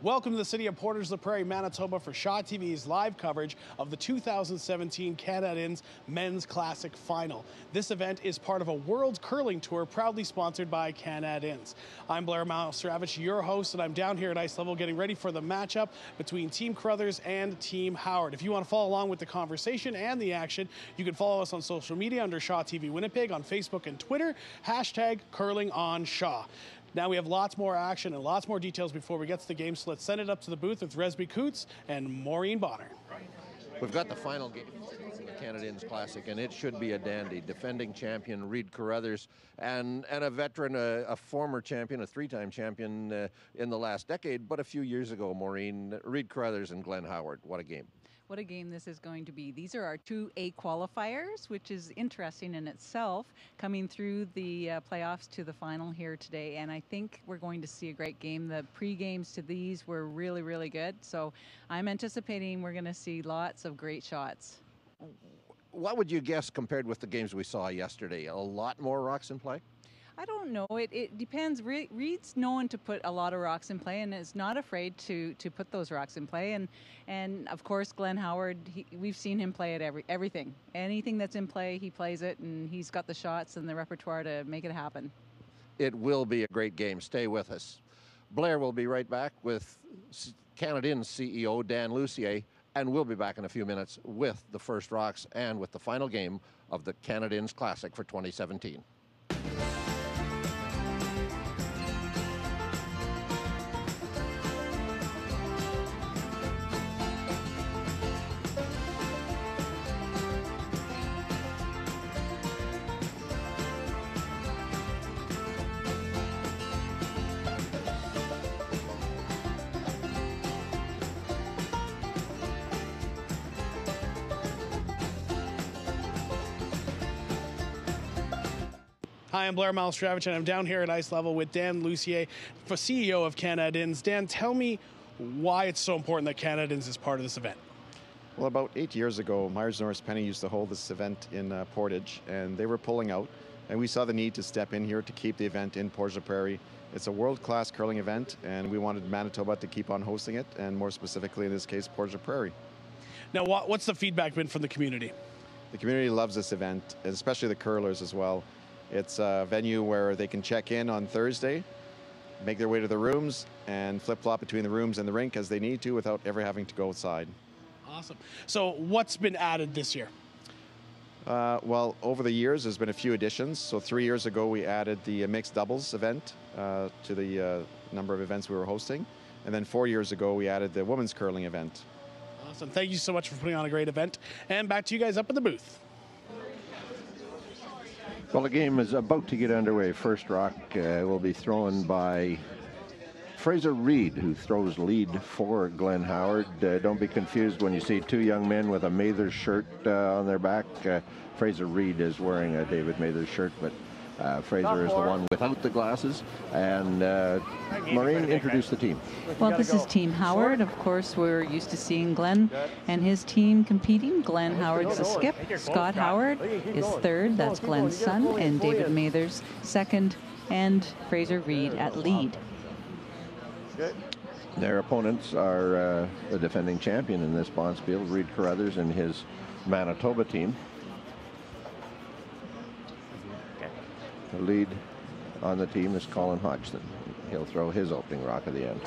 Welcome to the city of Portage la Prairie, Manitoba for Shaw TV's live coverage of the 2017 Canad Inns Men's Classic Final. This event is part of a World Curling Tour proudly sponsored by Canad Inns. I'm Blair Malstravich, your host, and I'm down here at ice level getting ready for the matchup between Team Carruthers and Team Howard. If you want to follow along with the conversation and the action, you can follow us on social media under Shaw TV Winnipeg on Facebook and Twitter, #CurlingOnShaw. Now we have lots more action and lots more details before we get to the game, so let's send it up to the booth with Resby Coots and Maureen Bonner. We've got the final game in the Canad Inns Classic, and it should be a dandy. Defending champion Reid Carruthers and a veteran, a former champion, a three-time champion in the last decade, but a few years ago, Maureen, Reid Carruthers and Glenn Howard. What a game. What a game this is going to be. These are our two A qualifiers, which is interesting in itself, coming through the playoffs to the final here today. And I think we're going to see a great game. The pre-games to these were really, really good. So I'm anticipating we're going to see lots of great shots. What would you guess compared with the games we saw yesterday? A lot more rocks in play? I don't know. It depends. Reid's known to put a lot of rocks in play and is not afraid to put those rocks in play. And of course, Glenn Howard, we've seen him play at everything. Anything that's in play, he plays it, and he's got the shots and the repertoire to make it happen. It will be a great game. Stay with us. Blair will be right back with Canad Inns CEO Dan Lucier, and we'll be back in a few minutes with the first rocks and with the final game of the Canad Inns Classic for 2017. Hi, I'm Blair Malstravich, and I'm down here at ice level with Dan Lucier, CEO of Canad Inns. Dan, tell me why it's so important that Canad Inns is part of this event. Well, about 8 years ago, Myers Norris Penny used to hold this event in Portage, and they were pulling out, and we saw the need to step in here to keep the event in Portage la Prairie. It's a world-class curling event, and we wanted Manitoba to keep on hosting it, and more specifically in this case, Portage la Prairie. Now, what's the feedback been from the community? The community loves this event, especially the curlers as well. It's a venue where they can check in on Thursday, make their way to the rooms, and flip-flop between the rooms and the rink as they need to without ever having to go outside. Awesome. So what's been added this year? Well, over the years, there's been a few additions. So 3 years ago, we added the mixed doubles event to the number of events we were hosting. And then 4 years ago, we added the women's curling event. Awesome. Thank you so much for putting on a great event. And back to you guys up in the booth. Well, the game is about to get underway. First rock will be thrown by Fraser Reid, who throws lead for Glenn Howard. Don't be confused when you see two young men with a Mathers shirt on their back. Fraser Reid is wearing a David Mathers shirt, but Fraser is the one without the glasses. And Maureen, introduce the team. Well, this is Team Howard. Of course, we're used to seeing Glenn and his team competing. Glenn Howard's the skip. Scott Howard is third. That's Glenn's son. And David Mathers second. And Fraser Reid at lead. Their opponents are the defending champion in this bonspiel, Reid Carruthers and his Manitoba team. The lead on the team is Colin Hodgson. He'll throw his opening rock at the end.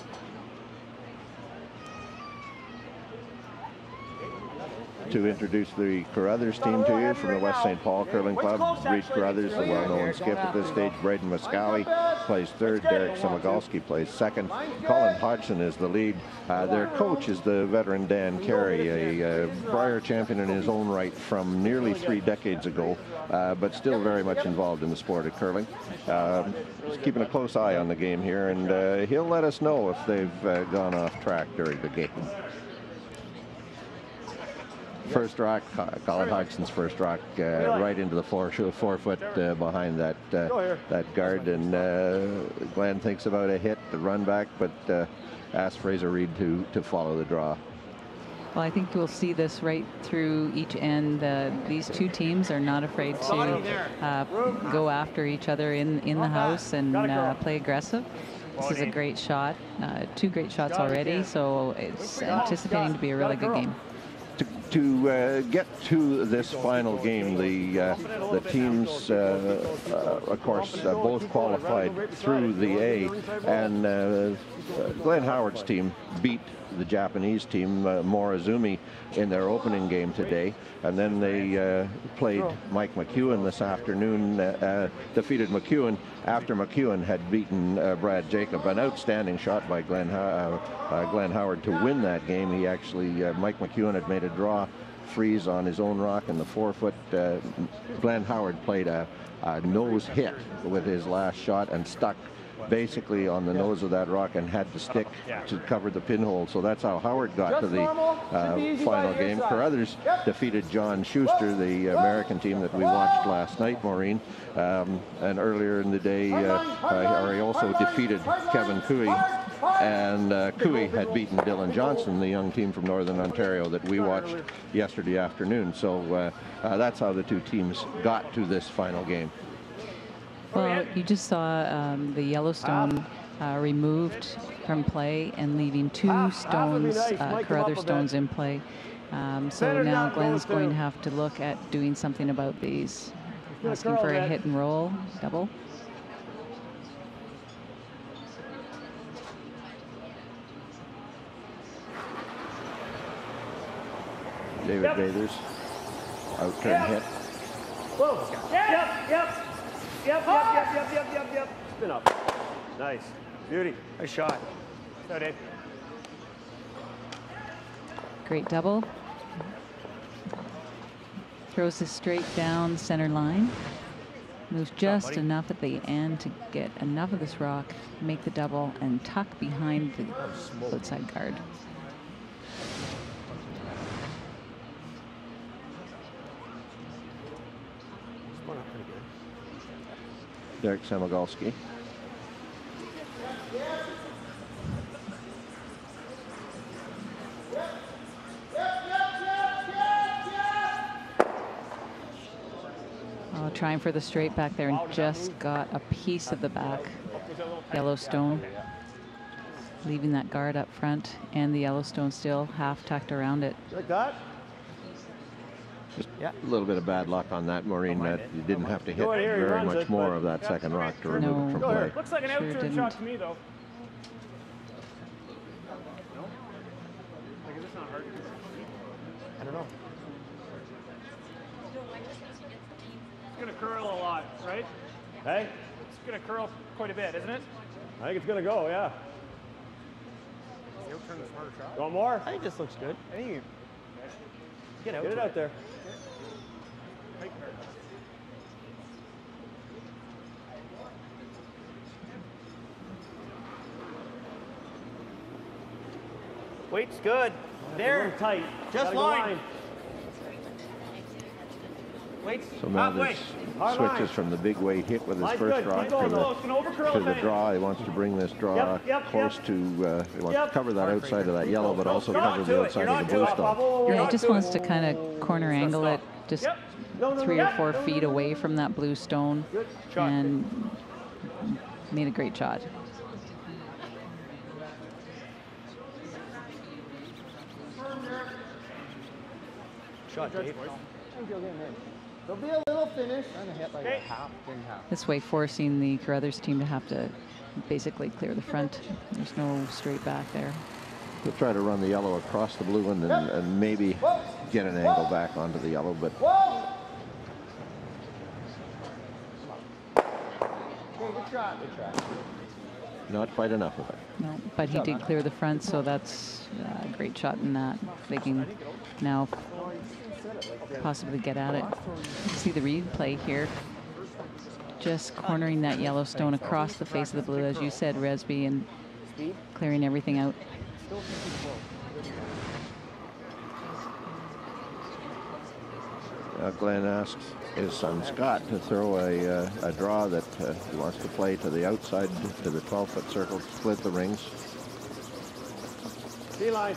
To introduce the Carruthers team to you from the West St. Paul Curling Club, Reid Carruthers, the well-known skip at this stage. Braden Moskowy plays third. Derek Somogalski plays second. Colin Hodgson is the lead. Their coach is the veteran Dan Carey, a Brier champion in his own right from nearly 3 decades ago, but still very much involved in the sport of curling. Just keeping a close eye on the game here, and he'll let us know if they've gone off track during the game. First rock, Colin Hodgson's first rock, right into the 4 foot behind that guard, and Glenn thinks about a hit, the run back, but asks Fraser Reid to follow the draw. Well, I think we'll see this right through each end. These two teams are not afraid to go after each other in the house and play aggressive. This is a great shot. 2 great shots already, so it's anticipating to be a really good game. To get to this final game, the teams, of course, both qualified through the A, and Glenn Howard's team beat the Japanese team, Morizumi, in their opening game today, and then they played Mike McEwen this afternoon, defeated McEwen after McEwen had beaten Brad Jacob. An outstanding shot by Glenn Howard to win that game. He actually, Mike McEwen had made a draw freeze on his own rock in the 4-foot. Glenn Howard played a nose hit with his last shot and stuck basically on the nose of that rock and had to stick to cover the pinhole. So that's how Howard got to the final game. Carruthers defeated John Schuster, the American team that we watched last night, Maureen. And earlier in the day, he also defeated Kevin Cooey. And Cooey had beaten Dylan Johnson, the young team from Northern Ontario that we watched yesterday afternoon. So that's how the two teams got to this final game. Well, you just saw the Yellowstone removed from play and leaving 2 stones, Carruthers stones in play. So now Glenn's going to have to look at doing something about these. Asking for a hit and roll double. David Bathers, out turn hit. Whoa. Yep. Spin up. Nice. Beauty. Nice shot. Go, Dave. Great double. Throws this straight down center line. Moves just enough at the end to get enough of this rock, make the double, and tuck behind the outside guard. Derek Samagalski. Trying for the straight back there and just got a piece of the back. Yellowstone. Leaving that guard up front and the Yellowstone still half tucked around it. Like that? Just a little bit of bad luck on that, Maureen. That you didn't have to hit very much more of that second rock to remove it from play. Looks like an out-turn shot to me, though. No? Like, is this not hard? I don't know. It's going to curl a lot, right? Hey? It's going to curl quite a bit, isn't it? I think it's going to go, yeah. Out-turn the smarter shot. You want more? I think this looks good. I think you get it out there. Weight's good. There. Tight. Just line. So now this switches from the big weight hit with his first rock to the draw. He wants to bring this draw close to, he wants to cover that outside of that yellow, but also cover the outside of the blue stone. Yeah, he just wants to kind of corner angle it just 3 or 4 feet away from that blue stone and made a great shot. Shot, Dave. There'll be a little finish. This way forcing the Carruthers team to have to basically clear the front. There's no straight back there. He'll try to run the yellow across the blue and maybe get an angle back onto the yellow, but Good shot. not quite enough of it. No, but he did clear the front, so that's a great shot in that. They can now possibly get at it. See the replay here. Just cornering that Yellowstone across the face of the blue, as you said, Resby, and clearing everything out. Glenn asks his son Scott to throw a draw that he wants to play to the outside, to the 12-foot circle, to split the rings. D-line.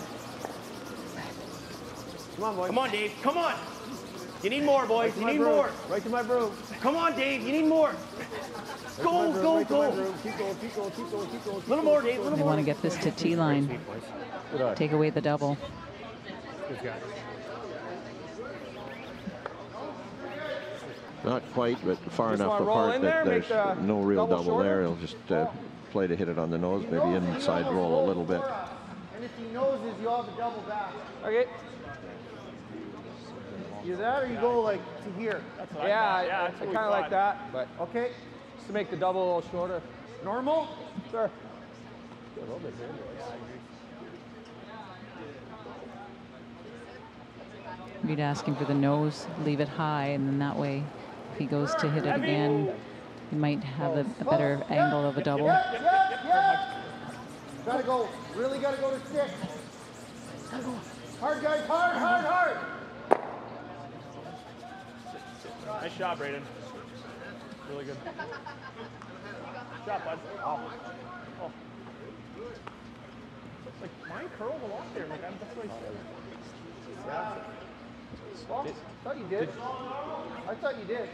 Come on, boys. Come on, Dave. Come on. You need more, boys. You need more. Right to my broom. Come on, Dave. You need more. Go. right to my room. Keep going, keep going, keep going, keep going. A little more, Dave, a little They more. want to get this to T-line. Take away the double. Good guy. Not quite, but far Just enough wanna roll apart in that there, make there's the no real double double there. shorter. He'll just play to hit it on the nose, maybe inside roll a little bit. And if he noses, you have a double back. Okay. Either that or you go like to here. Yeah, I kind of like that, but Okay. just to make the double a little shorter. Normal? Sure. Reed asking for the nose, leave it high, and then that way, if he goes to hit it again, he might have a better angle of a double. Yep. Gotta go. Really gotta go to 6. Hard, guys. Hard. Nice shot, Braden. Really good. Good shot, bud. Oh. Like, mine curled a lot there. Like, that's what I said. Well, I thought you did. I thought you did.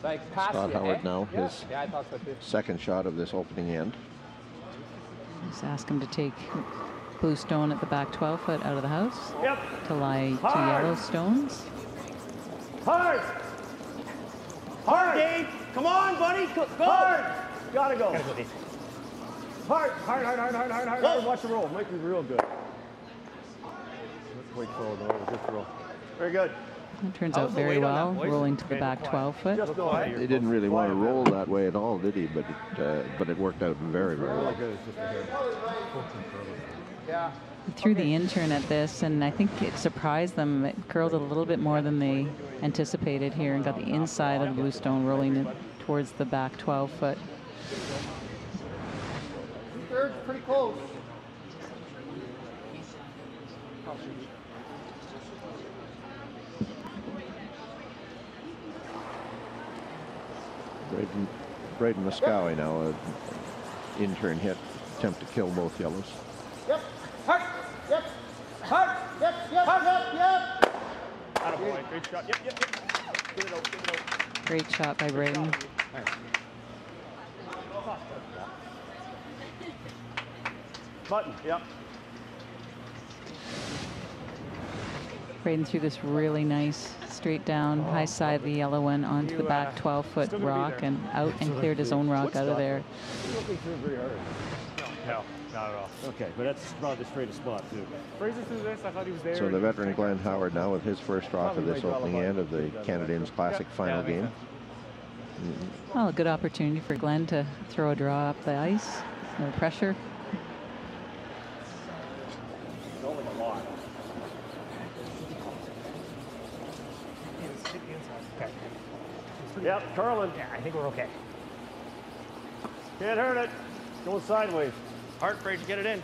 Like, pass Scott it, Howard eh? now, his Yeah, I thought so too. second shot of this opening end. Just ask him to take blue stone at the back 12 foot out of the house Yep. to lie 2 Hard. yellow stones. Hard, Dave. Come on, buddy. Go. Hard. Gotta go. Hard. Watch the roll. Might be real good. Quick throw, though. Good throw. Very good. It turns out very well, rolling to the back 12 foot. Just know how He didn't really want to roll that way at all, did he? But it worked out very, very well. Yeah. He threw the intern at this, and I think it surprised them. It curled a little bit more than they anticipated here and got the inside of the blue stone, rolling it towards the back 12 foot. 2/3, pretty close. Braden Muscowie now, an intern hit, attempt to kill both yellows. Yep. Hard. Yep. Hard. Yep. Attaboy. Great shot. Yep. Give it out. Great shot by Braden. Button. Yep. Braden threw this really nice straight down, high side of the yellow one onto the back 12 foot rock and out and cleared his own rock out of there. No, not at all. Okay, but that's probably the straightest spot, too. Fraser threw this. I thought he was there. So the veteran Glenn Howard now with his first rock of this opening end of the Canadians Classic final game. Well, a good opportunity for Glenn to throw a draw up the ice. No pressure. Going a lot. Okay. Yep, curling. Yeah, I think we're okay. Can't hurt it. Going sideways. Hard, Fraser, get it in.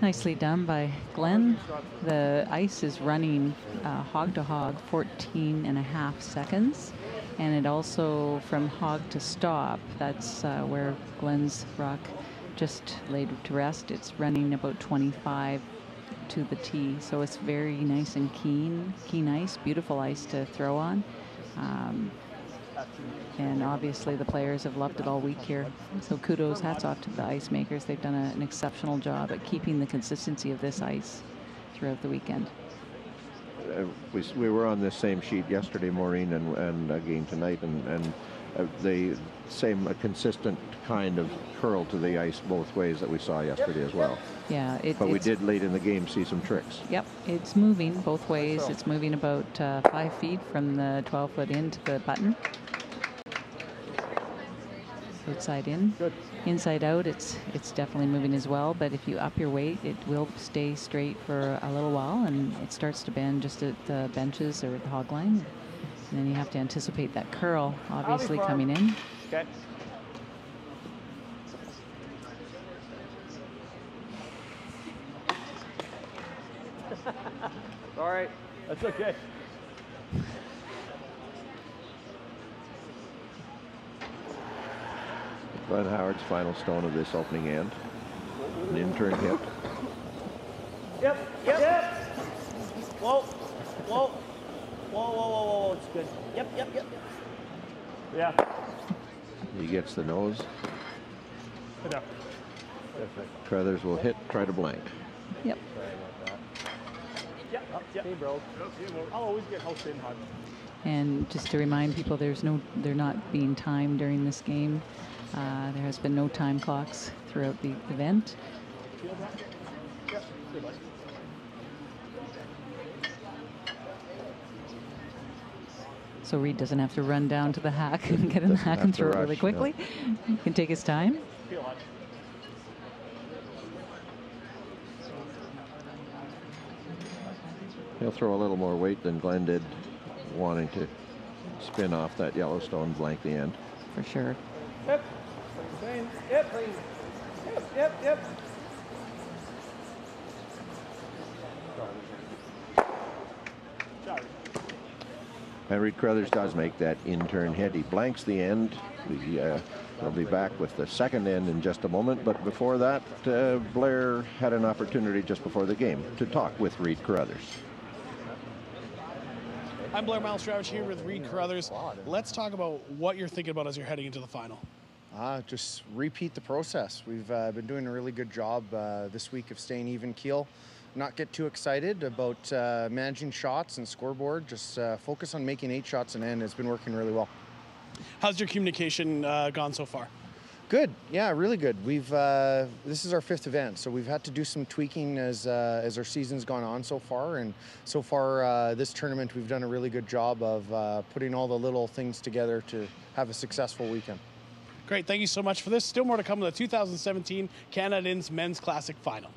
Nicely done by Glenn. The ice is running hog to hog 14.5 seconds. And it also from hog to stop, that's where Glenn's rock just laid to rest. It's running about 25 to the tee. So it's very nice and keen ice, beautiful ice to throw on. And obviously the players have loved it all week here. So kudos, hats off to the ice makers. They've done an exceptional job at keeping the consistency of this ice throughout the weekend. We were on this same sheet yesterday, Maureen, and again tonight, and the same consistent kind of curl to the ice both ways that we saw yesterday as well. Yeah, but we did late in the game see some tricks. Yep, it's moving both ways. It's moving about 5 feet from the 12 foot in to the button. Outside in, good. Inside out, it's definitely moving as well. But if you up your weight, it will stay straight for a little while, and it starts to bend just at the benches or at the hog line. And then you have to anticipate that curl, obviously, coming in. Okay. All right. That's okay. Glenn Howard's final stone of this opening end. An in-turn hit. Yep. Whoa. Whoa. Whoa, whoa, whoa, whoa. It's good. Yep. Yeah. He gets the nose. Good enough. Carruthers will hit, try to blank. Yep. Yep. Hey, bro. I'll always get house in hot. And just to remind people, they're not being timed during this game. There has been no time clocks throughout the event. So Reed doesn't have to run down to the hack and get in the hack and throw it really quickly. He can take his time. He'll throw a little more weight than Glenn did, wanting to spin off that Yellowstone blank the end. For sure. Yep. And Reed Carruthers does make that in-turn hit. He blanks the end. We'll be back with the second end in just a moment. But before that, Blair had an opportunity just before the game to talk with Reed Carruthers. I'm Blair Malstravich here with Reed Carruthers. Let's talk about what you're thinking about as you're heading into the final. Just repeat the process. We've been doing a really good job this week of staying even keel. Not get too excited about managing shots and scoreboard. Just focus on making 8 shots an end. It's been working really well. How's your communication gone so far? Good. Yeah, really good. This is our 5th event, so we've had to do some tweaking as our season's gone on so far. And so far, this tournament, we've done a really good job of putting all the little things together to have a successful weekend. Great. Thank you so much for this. Still more to come in the 2017 Canad Inns Men's Classic Final.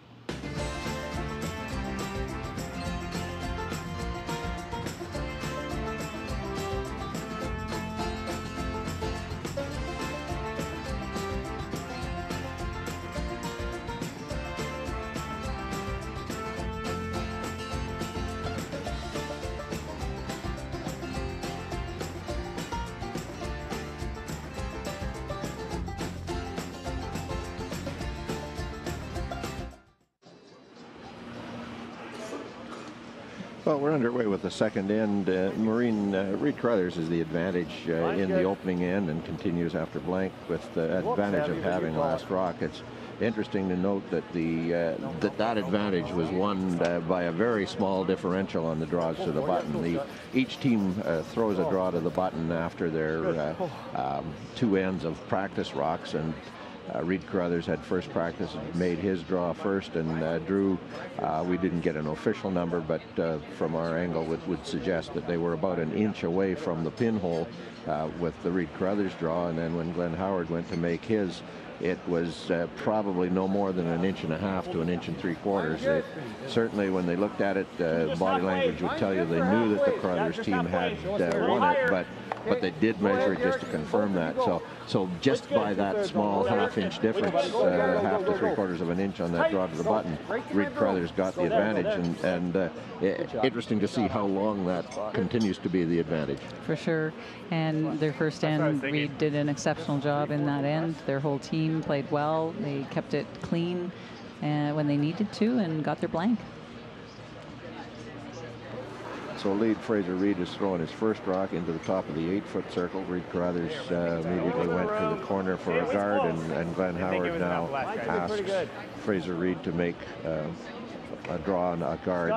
Well, we're underway with the second end. Reed Carruthers is the advantage in the opening end and continues after blank with the advantage of having last rock. It's interesting to note that that advantage was won by a very small differential on the draws to the button. Each team throws a draw to the button after their 2 ends of practice rocks, and Reed Carruthers had first practice, made his draw first, and Drew, we didn't get an official number, but from our angle would suggest that they were about an inch away from the pinhole with the Reed Carruthers draw. And then when Glenn Howard went to make his, it was probably no more than an 1.5 inches to 1 3/4 inches. Certainly when they looked at it, body language would tell you they knew that the Carruthers team had won it, but they did measure it just to confirm that. So just by that small half-inch difference, 1/2 to 3/4 of an inch on that draw to the button, Reed Carruthers got the advantage, and interesting to see how long that continues to be the advantage. For sure. And their first end, Reed did an exceptional job in that end. Their whole team played well. They kept it clean when they needed to and got their blank. So lead Fraser Reed is throwing his first rock into the top of the 8-foot circle. Reed Carruthers immediately went to the corner for a guard, and Glenn Howard now asks Fraser Reed to make a draw on a guard.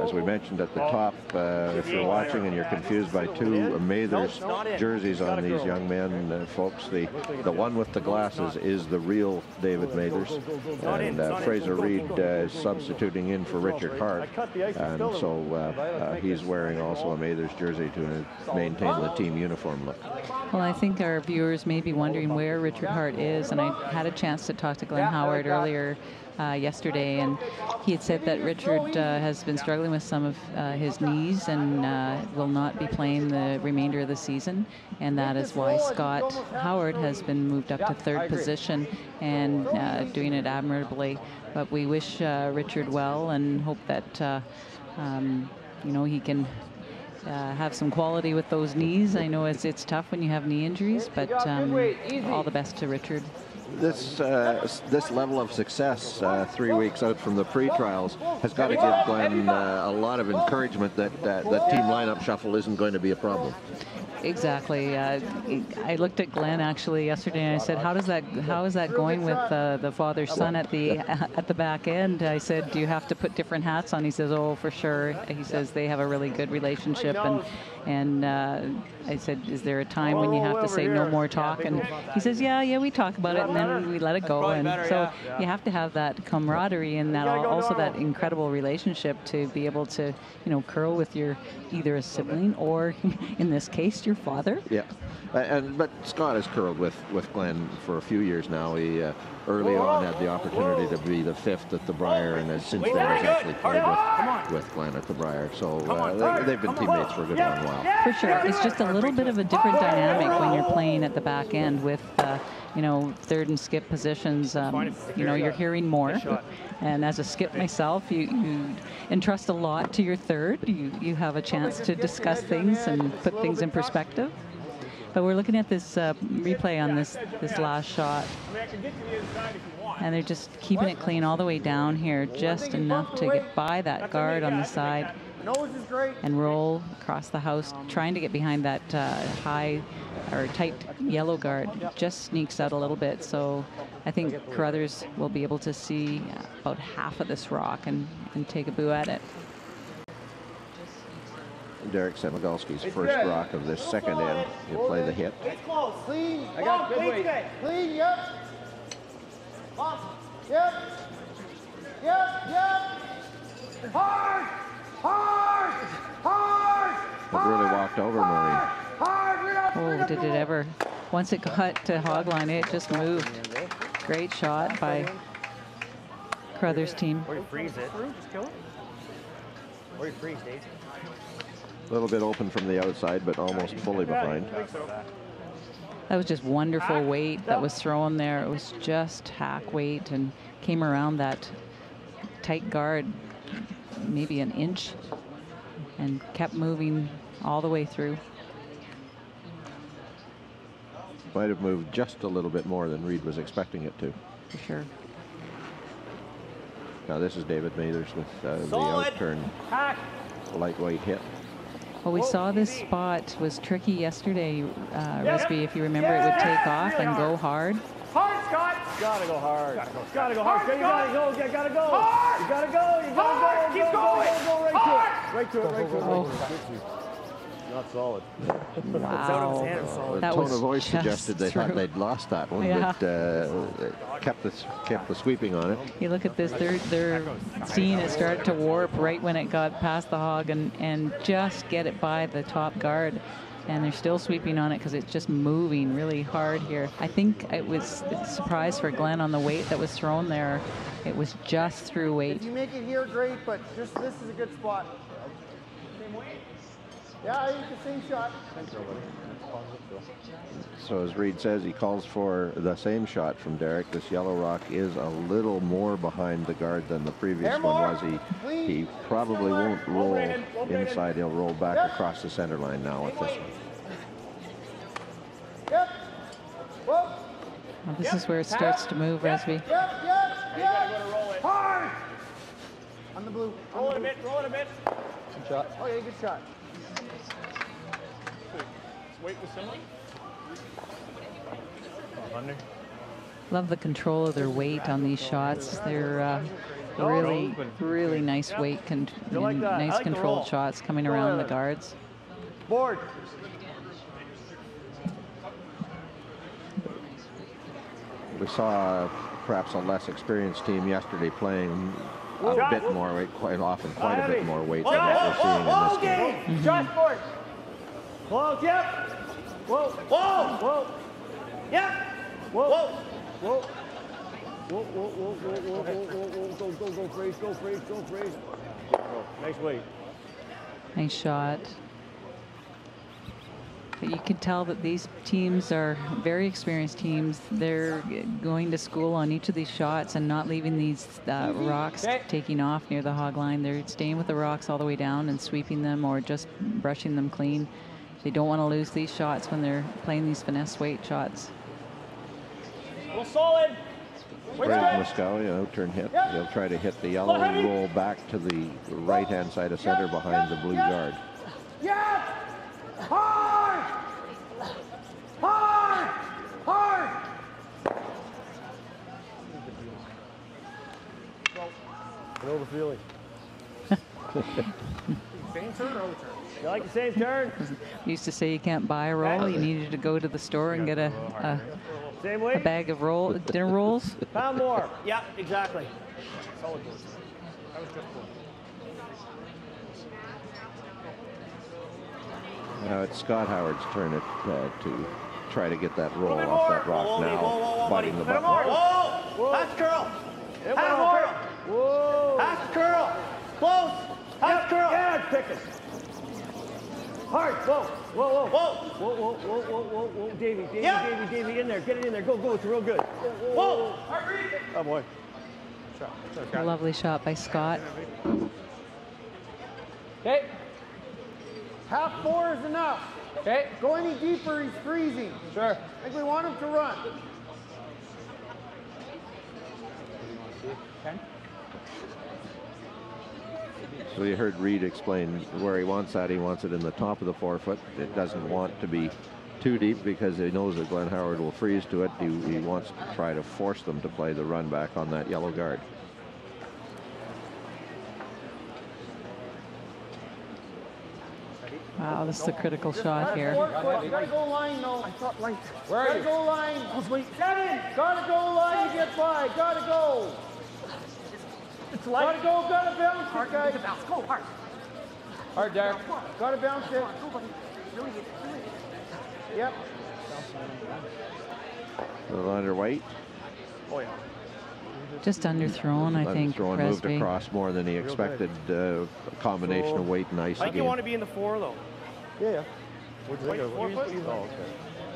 As we mentioned at the top, if you're watching and you're confused by 2 Mather's jerseys on these young men, folks, the one with the glasses is the real David Mathers, and Fraser Reed is substituting in for Richard Hart, and so he's wearing also a Mathers jersey to maintain the team uniform look. Well, I think our viewers may be wondering where Richard Hart is, and I had a chance to talk to Glenn Howard earlier yesterday, and he had said that Richard has been struggling with some of his knees and will not be playing the remainder of the season, and that is why Scott Howard has been moved up to 3rd position and doing it admirably. But we wish Richard well and hope that he can have some quality with those knees. I know it's tough when you have knee injuries, but all the best to Richard. this level of success 3 weeks out from the pre-trials has got to give Glenn a lot of encouragement that team lineup shuffle isn't going to be a problem. Exactly. I looked at Glenn actually yesterday and I said, how is that going with the father-son at the back end? I said, do you have to put different hats on? He says, oh, for sure. He says they have a really good relationship, and I said, is there a time when you have to say no more talk? And he says, yeah, we talk about it and then we let it go. And so you have to have that camaraderie and that also that incredible relationship to be able to, curl with your either a sibling or in this case your father. Yeah, but Scott has curled with Glenn for a few years now. He early on had the opportunity to be the fifth at the Briar, and has since then has actually played with Glenn at the Briar. So they've been teammates for a good long while. For sure, it's just a little bit of a different dynamic when you're playing at the back end with third and skip positions. You're hearing more. And as a skip myself, you entrust a lot to your third. You have a chance to discuss things and put things in perspective. But we're looking at this replay on this last shot. And they're just keeping it clean all the way down here, just enough to get by that guard on the side and roll across the house, trying to get behind that high or tight yellow guard. Just sneaks out a little bit. So I think Carruthers will be able to see about half of this rock and take a boo at it. Derek Semigalski's first rock of this second end. He'll play the hit. It's close. Clean. I got good weight. Clean. Yep. Yep. Hard. It really walked over Maureen. Oh, did it ever. Once it got to hogline, it just moved. Great shot by Carruthers' team. Or you freeze it. Or you freeze, Dave. A little bit open from the outside, but almost fully behind. That was just wonderful weight that was thrown there. It was just hack weight and came around that tight guard, maybe an inch, and kept moving all the way through. Might have moved just a little bit more than Reed was expecting it to. For sure. Now this is David Mathers with the outturn lightweight hit. Well, we saw this spot was tricky yesterday, Risby. If you remember, it would take off and go hard. Hard, Scott! Gotta go hard. Gotta go hard. You gotta go. You gotta go. Hard. You gotta go. You gotta go. Keep going. Go right to it. Right to it. Oh. Not solid. Wow. The That tone was of voice just suggested they thought true. they'd lost that one, Yeah. but kept the sweeping on it. You look at this, they're seeing it start to warp right when it got past the hog and just get it by the top guard. And they're still sweeping on it because it's just moving really hard here. I think it was a surprise for Glenn on the weight that was thrown there. It was just through weight. If you make it here, great, but just this is a good spot. Yeah, it's the same shot. So as Reed says, he calls for the same shot from Derek. This yellow rock is a little more behind the guard than the previous one was. He probably won't roll inside. He'll roll back across the center line now with this one. Yep. Whoa. Well, this is where it starts to move, Resby. Yep. Roll it. Hard. On the blue. Roll it a bit. Roll it a bit. Good shot. Okay, good shot. Weight was similar. Under. Love the control of their weight on these shots. They're really nice weight, nice controlled shots coming around the guards. Board. We saw perhaps a less experienced team yesterday playing a bit more weight, quite a bit more weight than what we're seeing in this game. Josh board. Close, yep. Whoa. Whoa. Whoa. Yep. Whoa. Whoa. Whoa. Go, freeze. Nice weight. Nice shot. But you can tell that these teams are very experienced teams. They're going to school on each of these shots and not leaving these rocks taking off near the hog line. They're staying with the rocks all the way down and sweeping them or just brushing them clean. They don't want to lose these shots when they're playing these finesse weight shots. Well, solid. Braden Muscowie, an out-turn hit. He'll try to hit the yellow, roll back to the right-hand side of center behind the blue guard. Yes! Hard! Hard! Hard! I know the feeling. Same turn or other turn? You like the same turn? Used to say you can't buy a roll. You needed to go to the store and get a Same way? bag of dinner rolls. Pound more. Yeah, exactly. Solid board. That was just one. Now it's Scott Howard's turn to try to get that roll off more. that rock. Whoa, Now whoa, biting the buddy. button. Whoa! Half curl. Half curl. Whoa! Half curl. Close. Half curl. Yeah, pick it. Hard. Whoa. Whoa, whoa. Whoa. Whoa, whoa, whoa, whoa, whoa, whoa, Davey, Yeah. Davey, in there. Get it in there. Go, go. It's real good. Whoa. Hard read. Oh, boy. A lovely shot by Scott. Okay. Half 4 is enough. Okay. Go any deeper, he's freezing. Sure. I think we want him to run. So you heard Reed explain where he wants that. He wants it in the top of the forefoot. It doesn't want to be too deep because he knows that Glenn Howard will freeze to it. He wants to try to force them to play the run back on that yellow guard. Wow, this is a critical shot here. Gotta go line, though. Where are Gotta you? go line. Seven. Gotta go line to get by. Gotta go. It's light. Gotta go. Gotta bounce it, guys. Go hard. Hard, Derek. Gotta bounce it. Yep. Under White. Oh, yeah. Just underthrown, I think. Underthrown, moved Resby. across more than he expected. A combination of weight and ice I think you again. want to be in the 4, though. Yeah, yeah. What'd you Wait, think of 4 it? foot? Oh, okay.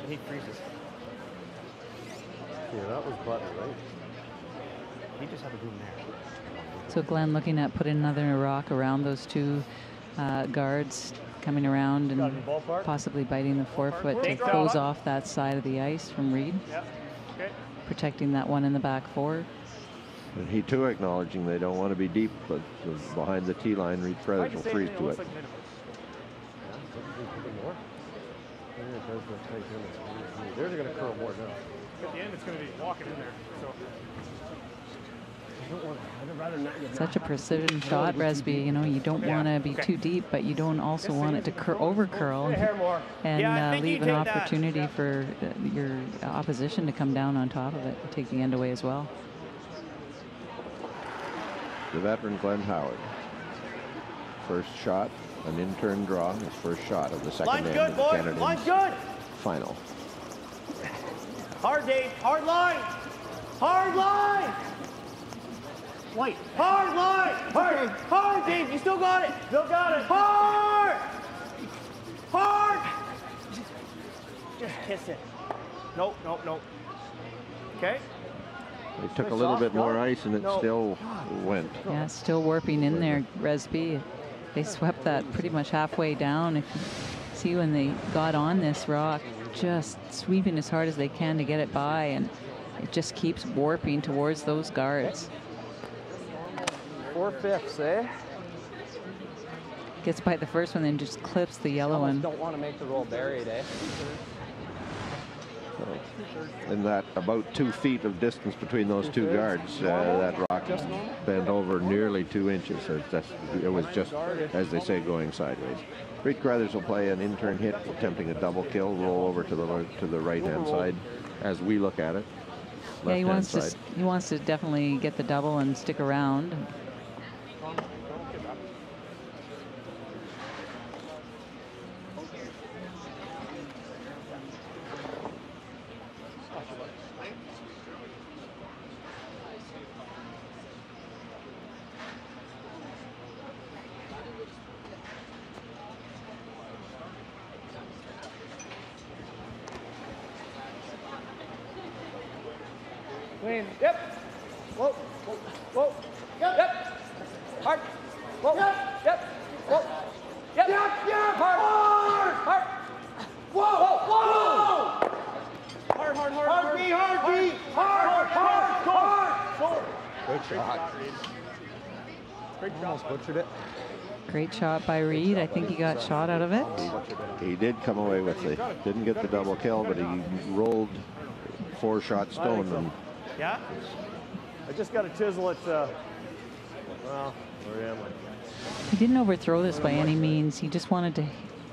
And he freezes. Yeah, that was button, right? He just had the room there. So Glenn looking at putting another rock around those two guards, coming around and Ballpark? possibly biting the forefoot to Take close off. off that side of the ice from Reed, Yep. Okay. protecting that one in the back four. And he too acknowledging they don't want to be deep, but behind the T line, Reed Feathers will freeze to it. Like minimum. Yeah, it does look tight in. They're going to curl more now. At the end, it's going to be walking in there. So. I'd rather not get Such a precision shot, Resby. You know, you don't want to be too deep, but you don't also want it to over curl and Yeah, I think you leave an take that. opportunity for your opposition to come down on top of it and take the end away as well. The veteran Glenn Howard. First shot, an in-turn draw, his first shot of the second Line's end good, of the boy. Canadian Line's good. final. Hard, Dave. Hard line. Hard line. White. Hard line. Hard. Hard, Dave. You still got it. Still got it. Hard. Hard. Just kiss it. Nope, nope, nope. Okay. They took a little bit more ice and it still went. Yeah, still warping in there, Resby. They swept that pretty much halfway down. If you see when they got on this rock, just sweeping as hard as they can to get it by, and it just keeps warping towards those guards. 4/5, eh? Gets by the first one, then just clips the yellow one. Don't want to make the roll buried, eh? In that about 2 feet of distance between those two guards, that rock bent over nearly 2 inches. So it was just, as they say, going sideways. Reed Carruthers will play an in-turn hit, attempting a double kill, roll over to the right-hand side as we look at it. Yeah, he wants Left-hand to. He wants to definitely get the double and stick around. Clean. Yep. Whoa. Whoa. Whoa. Yep. Hard. Whoa. Yep. Whoa. Yep. Yep. Hard. Hard. Whoa. Whoa. Hard. Hard. Hard. Hard B, hard B, hard. shot. Almost butchered it. Great shot by Reed. I think he got shot out of it. He did come away with the, didn't get the double kill, but he rolled 4-shot stone. And yeah? I just got to chisel it. Well, where am I? He didn't overthrow this by any means. He just wanted to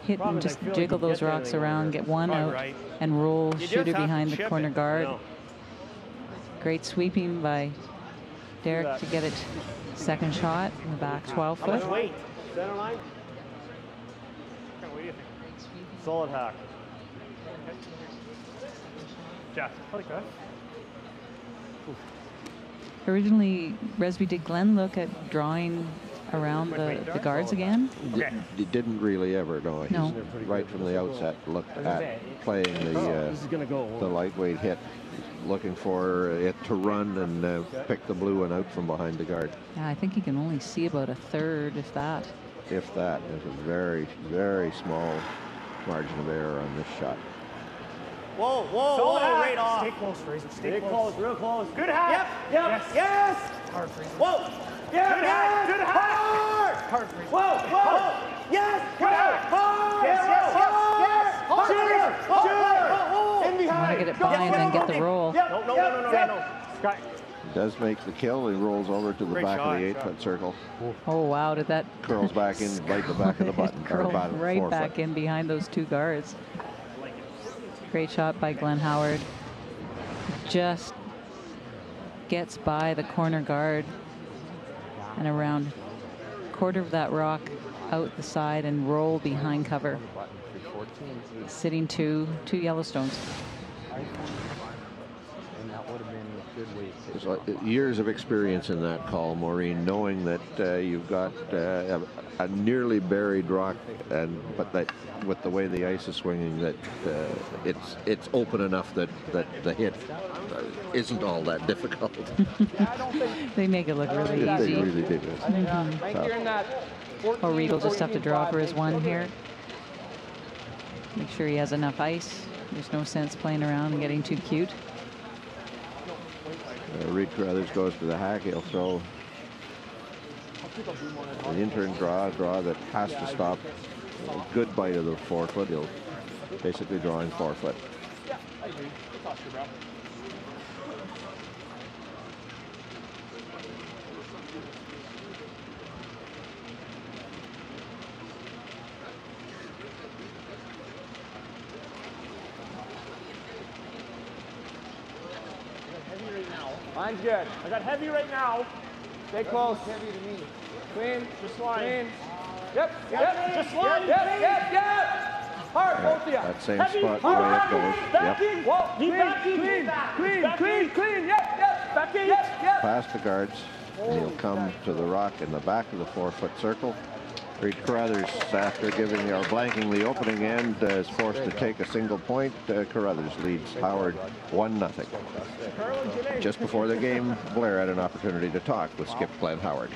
hit and just jiggle those rocks around, get one out, and roll shooter behind the corner guard. Great sweeping by Derek to get it. Second shot in the back 12 foot. How much weight? Center line? Solid hack. Jeff, I like that. Originally, Resby, did Glenn look at drawing around the guards again? He didn't really ever, no. No. He's right from the outset looked at playing the lightweight hit, looking for it to run and pick the blue one out from behind the guard. Yeah, I think he can only see about a third, if that. If that. There's a very, very small margin of error on this shot. Whoa, whoa, whoa, right off. Stay close, Fraser. Stay close, real close. Good Yep, yep, yes. Hard, Fraser. Whoa. Yeah, good hack, good hack. Hard. Hard, Fraser. Whoa, whoa. Yes, good hack. Hard. Yes, yes, yes. Hard. Shooter. In You want to get it by and then get the roll. No. Sky. He does make the kill. He rolls over to the back of the 8-foot circle. Oh, wow, did that... Curls back in, right the back of the button. Curl right back in behind those two guards. Great shot by Glenn Howard. Just gets by the corner guard and around quarter of that rock out the side and roll behind cover. Sitting two Yellowstones. And that would have been a good weight. There's years of experience in that call, Maureen, knowing that you've got a nearly buried rock, but that with the way the ice is swinging, that it's open enough that the hit isn't all that difficult. They make it look really easy. They really do. Oh, Reed will just have to draw for his one here. Make sure he has enough ice. There's no sense playing around and getting too cute. Reed Carruthers goes for the hack. He'll throw an in-turn draw that has to stop. A good bite of the 4-foot. He'll basically draw in 4-foot. Yeah, I agree. It's Oscar, bro. Mine's good. I got heavy right now. Stay close. Heavy to me. Clean. Just line. Clean. Yep. Just line. Yep. Hard, both of you. That same heavy, spot the way it goes. Backing. Yep. Clean. Yep. Backing. Yep. Past the guards, and he'll come to the rock in the back of the 4-foot circle. Reed Carruthers, after giving or blanking the opening end, is forced to take a single point. Carruthers leads Howard 1-0. Just before the game, Blair had an opportunity to talk with Skip Glenn Howard.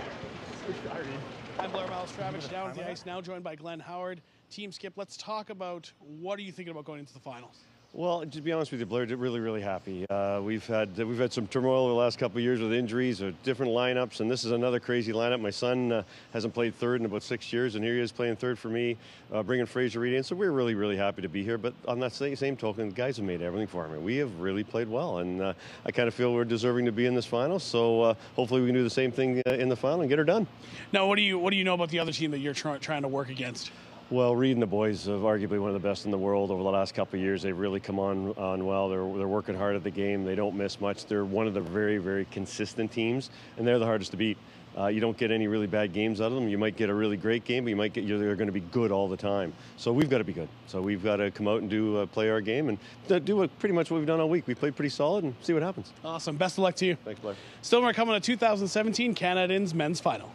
I'm Blair Malestravich, down at the ice now, joined by Glenn Howard. Team Skip, let's talk about what are you thinking about going into the finals? Well, to be honest with you, Blair, really happy. We've had some turmoil the last couple of years with injuries or different lineups, and this is another crazy lineup. My son hasn't played third in about 6 years, and here he is playing third for me, bringing Fraser Reed in. So we're really happy to be here. But on that same token, the guys have made everything for me. We have really played well, and I kind of feel we're deserving to be in this final. So hopefully we can do the same thing in the final and get her done. Now, what do you know about the other team that you're trying to work against? Well, Reed and the boys are arguably one of the best in the world over the last couple of years. They've really come on well. They're working hard at the game. They don't miss much. They're one of the very consistent teams, and they're the hardest to beat. You don't get any really bad games out of them. You might get a really great game, but they're going to be good all the time. So we've got to be good. So we've got to come out and play our game and do pretty much what we've done all week. We played pretty solid and see what happens. Awesome. Best of luck to you. Thanks, Blair. Still more coming to 2017 Canad men's final.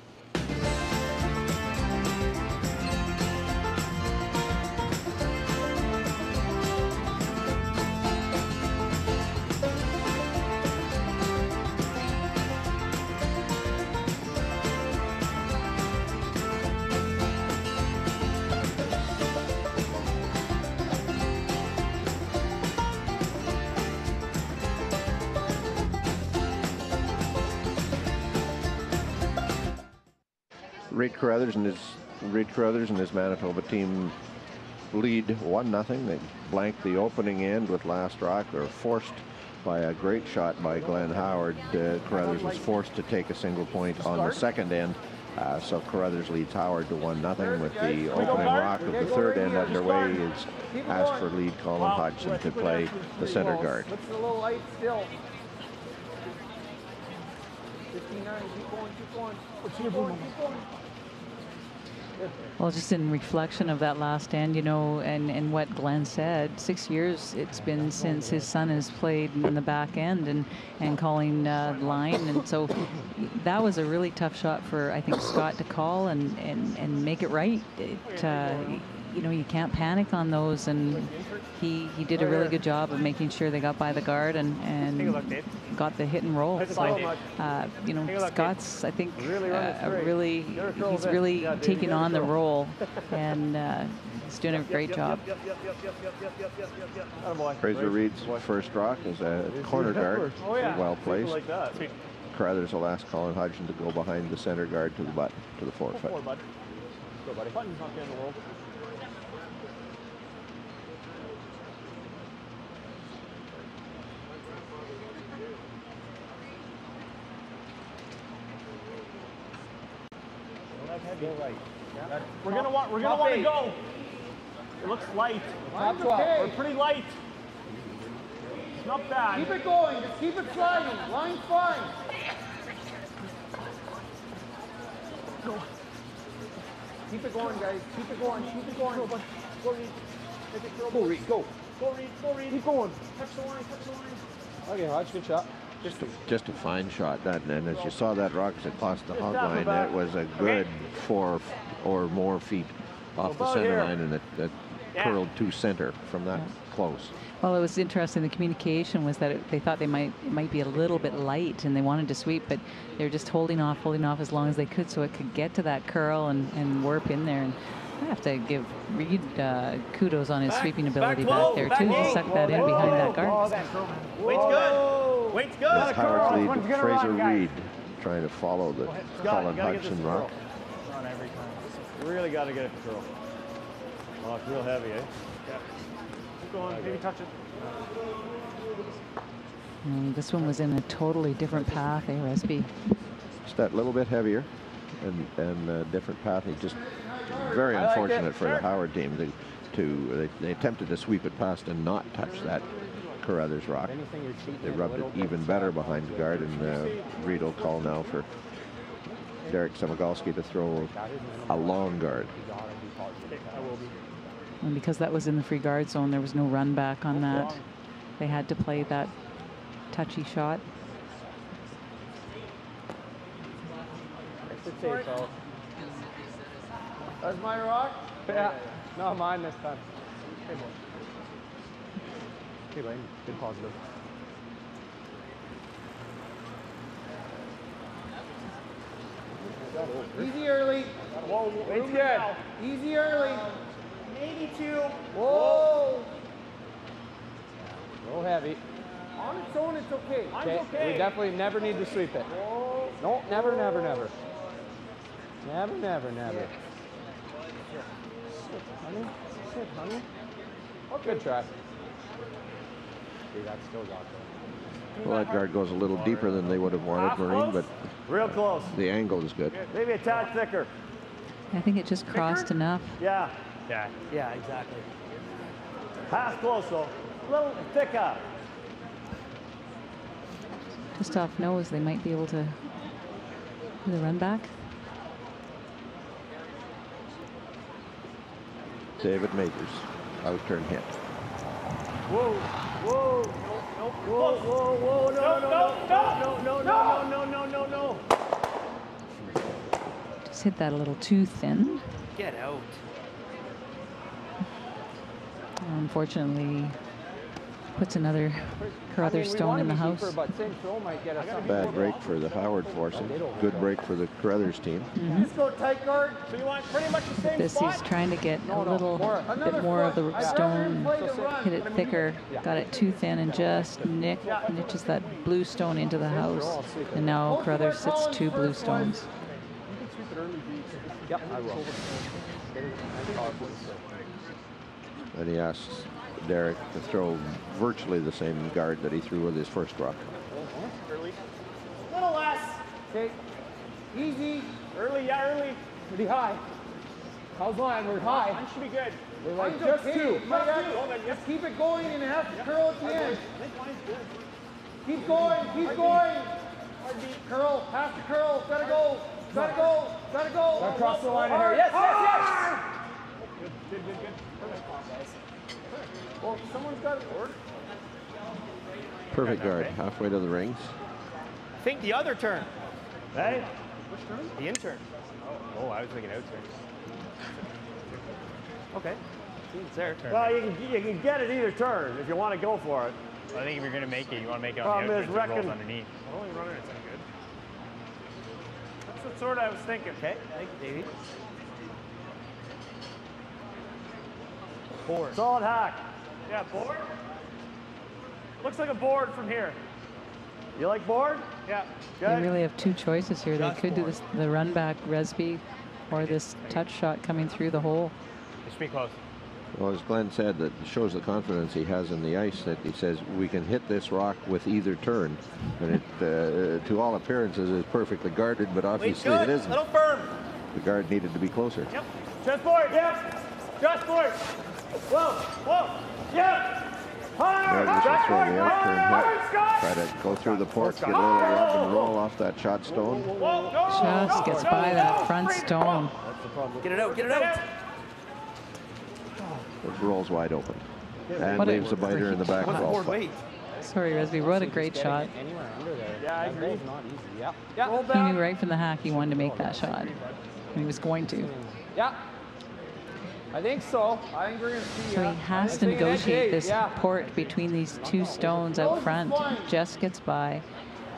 Reid Carruthers and his Manitoba team lead 1-0. They blanked the opening end with last rock. They were forced by a great shot by Glenn Howard. Carruthers was forced to take a single point on the second end. So Carruthers leads Howard to 1-0 with the opening rock of the third end underway. It's asked for lead Colin Hodgson to play the center guard. Looks a little light still. 59, keep going, keep going. Keep going, keep going. Well, just in reflection of that last end, you know, and what Glenn said, 6 years it's been since his son has played in the back end and calling line, and so that was a really tough shot for, I think, Scott to call and make it right. You know, you can't panic on those, and he did a really good job of making sure they got by the guard and got the hit and roll. So, you know, Scott's, I think, he's really taking on the role, and he's doing a great job. Fraser Reid's first rock is a corner guard, well placed. Carruthers will ask Colin Hodgson to go behind the center guard to the forefoot. Go, buddy. Button's not in the world. Go right. Yeah. We're gonna want to go. It looks light. Line's okay. We're pretty light. It's not bad. Keep it going. Just keep it sliding. Line's fine. Go. Keep it going, guys. Keep it going. Keep it going. Go, Reid. Take it, Go, Reid. Go. Go, Reid. Go, Reid. Keep going. Touch the line. Touch the line. Okay, Hodge, good shot. Just a fine shot, that, and as you saw that rock as it crossed the hog line, that was a good 4 or more feet off the center line, and it curled to center from that close. Well, it was interesting. The communication was that they thought it might be a little bit light, and they wanted to sweep, but they were just holding off as long as they could, so it could get to that curl and warp in there. And I have to give Reid kudos on his sweeping ability back there too. He sucked that in behind that guard. Wait's good. Wait's good. Howard's lead to Fraser Reid, trying to follow the Colin Hodgson rock. Not every time. Really got to get it to curl. Oh, it's real heavy, eh? Yeah. Keep going. Maybe touch it. This one was in a totally different path, Resby. Just that little bit heavier and different path. He just very unfortunate for the Howard team. They attempted to sweep it past and not touch that Carruthers rock. They rubbed it even better behind the guard, and Reid will call now for Derek Samagalski to throw a long guard. And because that was in the free guard zone, there was no run back on that. They had to play that touchy shot. That's my rock? Yeah. No, mine this time. Hey, boy. Hey, Blaine. Good positive. Easy early. Whoa, Wait's good. Easy early. 82. Whoa. A little heavy. On its own, it's okay. Mine's okay. We definitely never need to sweep it. Whoa. No, never, never, never. Never, never, never. Sit, honey. Sit, honey. Okay. Good try. See, that still got there. Well, that guard goes a little deeper than they would have wanted, Marine, but real close. The angle is good. Maybe a tad thicker. I think it just crossed enough. Yeah. Yeah, exactly. Pass close, though. A little thicker. Just off nose, they might be able to do the run back. David Majors, out-turn hit. Whoa, whoa, no, whoa, whoa, whoa, no. Just hit that a little too thin. Get out. Unfortunately, puts another Carruthers stone in the house. Bad break for the Howard force. Good break for the Carruthers team. Let's go tight guard. So you want pretty much the same This spot? he's trying to get a little bit more of the stone, hit it thicker, got it too thin, and just niches that blue stone into the house. And now Carruthers sits 2 blue stones. Yep, I will. And he asks Derek to throw virtually the same guard that he threw with his first rock. Early. Little less. Okay. Easy. Early, yeah, early. Pretty high. How's line? We're high. Line should be good. We're like just okay. two. Just keep it going and have to curl at the end. I think line's good. Keep going, keep going. Curl, have to curl, gotta go, gotta go, gotta go. Gotta cross the line in here. Yes, yes, yes. Good. Perfect, guys. Well, someone's got it work. Perfect guard, halfway to the rings. Think the other turn. Hey? Which turn? The in-turn. Oh, I was thinking out turn. Okay. It's their turn. Well, you can get it either turn if you want to go for it. I think if you're going to make it, you want to make it on Problem the is, outside, so it rolls underneath. Only running it's not good. That's the sort I was thinking. Okay, thank you, Davey. Board. Solid hack. Yeah, board. Looks like a board from here. You like board? Yeah. Good. They really have two choices here. They could do this, the run back Resby, or this touch shot coming through the hole. Just be close. Well, as Glenn said, that shows the confidence he has in the ice, that he says we can hit this rock with either turn. And it, to all appearances, is perfectly guarded, but obviously it isn't. Little firm. The guard needed to be closer. Yep. Chessboard. Yep. Chessboard. Whoa. Yep. Hard. There, just throw the out turn hit. Scott. Try to go through the ports, get a little rub and roll off that shot stone. Just gets by that front stone. Get it out, get it out. It rolls wide open. And What a leaves a biter in the back great wall. Wait. Sorry, Resby, what a great shot. Anywhere under there. Yeah, I agree. Not easy. Yeah. Yeah. Roll He back. knew right from the hack he wanted to make that shot. And he was going to. Yeah. I think so. I think we're going to see. So he has to negotiate this port between these two stones out front. Just gets by,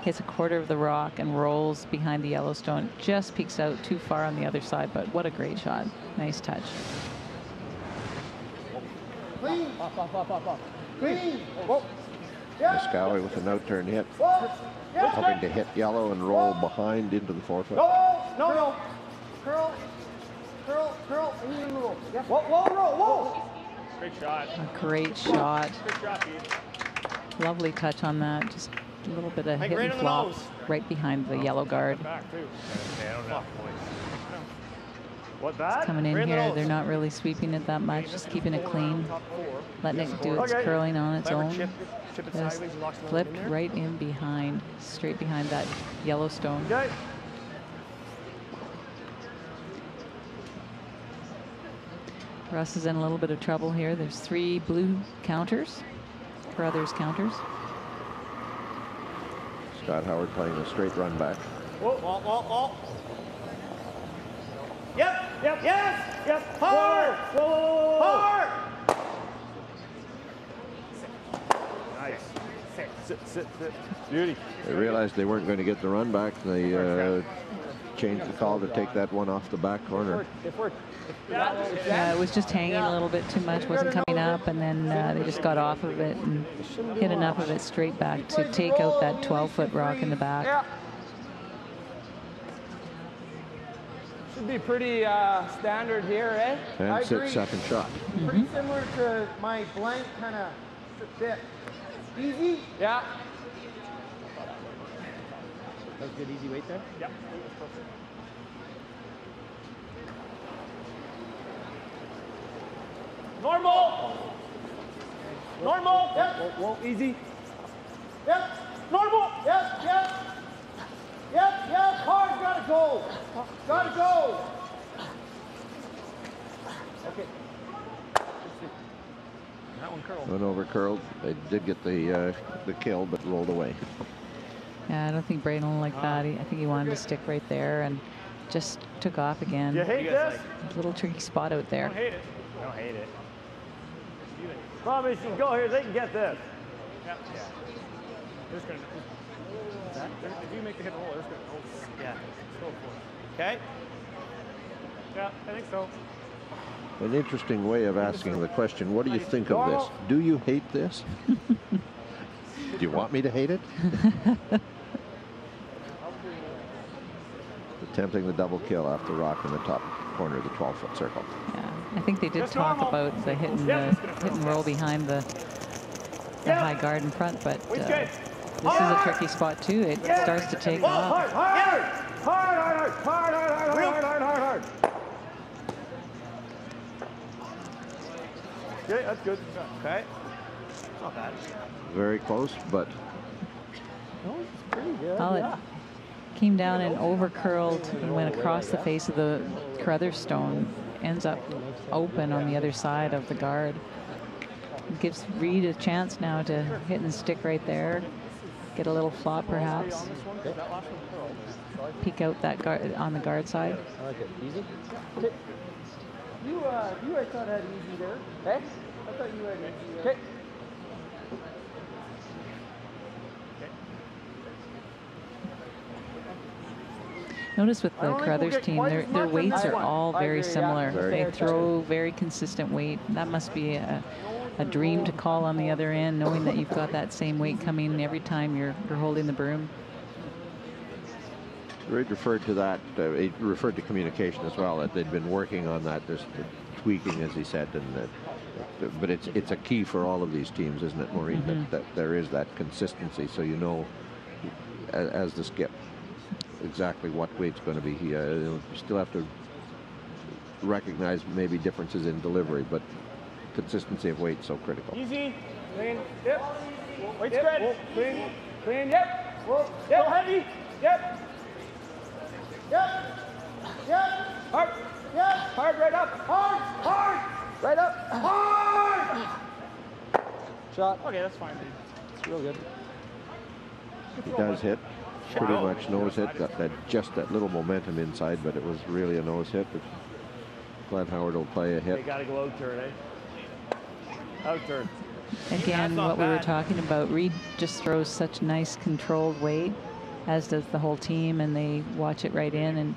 hits a quarter of the rock and rolls behind the Yellowstone. Just peeks out too far on the other side, but what a great shot. Nice touch. Clean. Up. Clean. Muscowie with an out turn hit. Hoping to hit yellow and roll behind into the 4-foot. No. Curl. And then roll. Yeah. Whoa. Great shot. A great shot. Good shot, Pete. Lovely touch on that. Just a little bit of hit right and on the flop nose. right behind the yellow guard. Back, too. I don't know. What, that? Coming in Right in the here, nose. they're not really sweeping it that much, just keeping it clean, letting it do its curling on its own. Chip it Just sideways and locks it flip in there. right in behind, straight behind that Yellowstone. Okay. Russ is in a little bit of trouble here. There's 3 blue counters, Carruthers counters. Scott Howard playing a straight run back. Whoa. Yep. Yep. Hard. Whoa. Hard. Nice. Sit. Beauty. They realized they weren't going to get the run back. They changed the call to take that one off the back corner. Yeah, it was just hanging a little bit too much, wasn't coming up, and then they just got off of it and hit enough of it straight back to take out that 12-foot rock in the back. Yeah. Should be pretty standard here, eh? And sit second shot. Pretty similar to my blank kind of bit. Easy. Yeah. That was good, easy weight there. Yep. Normal. Yep. Whoa. Easy. Yep. Normal. Yep. Hard. Gotta go. Okay. That one curled. Went over curled. They did get the kill, but rolled away. Yeah, I don't think Braden will like that. I think he wanted to stick right there and just took off again. You hate this? A little tricky spot out there. Don't hate it. Don't hate it. Problem is, you can go here, they can get this. Yeah. They're just gonna. If you make the hit and roll, they're just gonna hold it. Yeah. Go for it. Okay. Yeah, I think so. An interesting way of asking the question, what do you think of this? Do you hate this? Do you want me to hate it? The attempting the double kill off the rock in the top corner of the 12-foot circle. Yeah, I think they did talk about the hit and roll behind the high guard in front, but this is a tricky spot too. It starts to take off. Hard. Okay, that's good. Okay. It's not bad. Very close, but No, it's pretty good. Well, it came down and over curled and went across the face of the Carruthers stone. Ends up open on the other side of the guard. It gives Reed a chance now to hit and stick right there. Get a little flop perhaps. Peek out that guard on the guard side. I like it. Easy. You I thought had easy there. Okay. I thought you had easy. Okay. Notice with the Carruthers team, their weights are all very similar. They throw very consistent weight. That must be a dream to call on the other end, knowing that you've got that same weight coming every time you're holding the broom. Reid referred to that. He referred to communication as well. That they'd been working on that. There's the tweaking, as he said, and but it's a key for all of these teams, isn't it, Maureen? That there is that consistency, so you know, as the skip, exactly what weight's going to be. You still have to recognize maybe differences in delivery, but consistency of weight so critical. Easy. Clean. Yep. Weight spread. Clean. Clean. Yep. Yep. Heavy. Yep. Yep. Yep. Hard. Yep. Hard. Right up. Hard. Hard. Right up. Hard. Shot. Okay, that's fine. It's real good. He does hit. Pretty much nose hit. Got just that little momentum inside, but it was really a nose hit. But Glenn Howard will play a hit. They got to go out turn, eh? Out turn. Again, what we were talking about, Reid just throws such nice controlled weight, as does the whole team, and they watch it right in and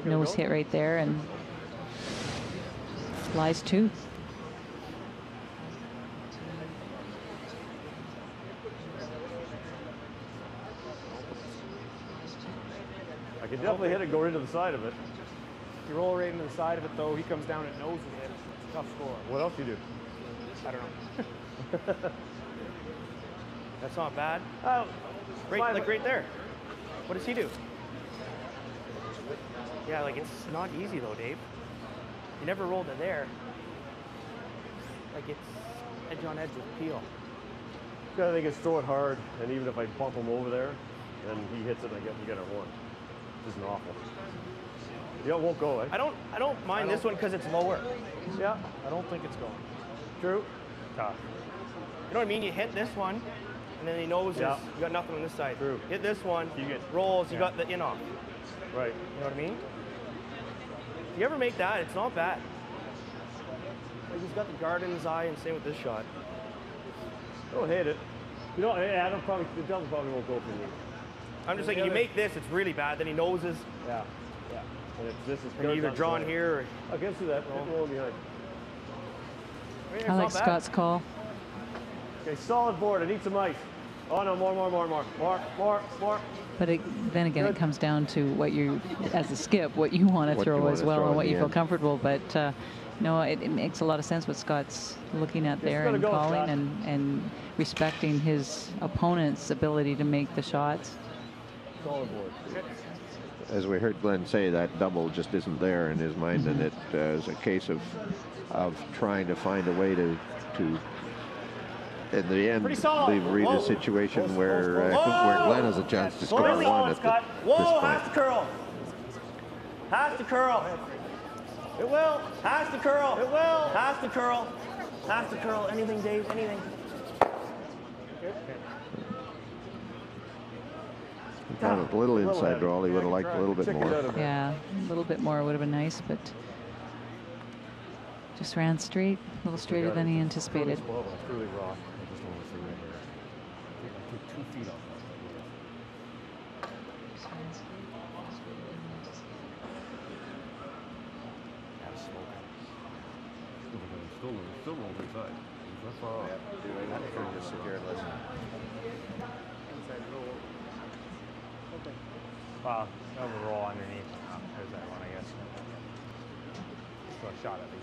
nose hit right there and flies two. I can definitely hit it going into the side of it. You roll right into the side of it, though. He comes down and noses it. It's a tough score. What else do you do? I don't know. That's not bad. Oh, right there. What does he do? Yeah, like it's not easy though, Dave. You never rolled it there. Like it's edge on edge with peel. I think it's throw it hard, and even if I bump him over there, and he hits it, you get a horn. This isn't awful. Yeah, it won't go, eh? I don't mind this one because it's lower. Yeah, I don't think it's going. True. Tough. You know what I mean? You hit this one, and then he knows you got nothing on this side. True. Hit this one, you get rolls, you got the in off. Right. You know what I mean? If you ever make that, it's not bad. Like he's got the guard in his eye, and same with this shot. Don't hit it. You know, Adam probably, the double probably won't go for you. I'm just saying, you make this, it's really bad. Then he noses. Yeah. Yeah. And this is and you either drawn here or. I can see that. Roll behind. I like Scott's call. Okay, solid board. I need some ice. Oh no, more. But then again, it comes down to what you, as a skip, what you want to throw as well, and what you feel comfortable. But no, it makes a lot of sense what Scott's looking at there and calling and respecting his opponent's ability to make the shots. Solid board. As we heard Glenn say, that double just isn't there in his mind, and it is a case of trying to find a way to in the end, leave Reid a situation where Glenn has a chance to score one at this point. Has to curl. Has to curl. It will. Has to curl. It will. Has to curl. Has to curl. Anything, Dave. Anything. Got a little inside draw. He would have liked a little bit more. Yeah, a little bit more would have been nice, but just ran straight, a little straighter than he anticipated. Really raw. I just want to see right here. I took 2 feet off. Still rolling inside. That's far off. Just sit here and listen. Wow, that was a roll underneath. There's that one, I guess. So a shot at least.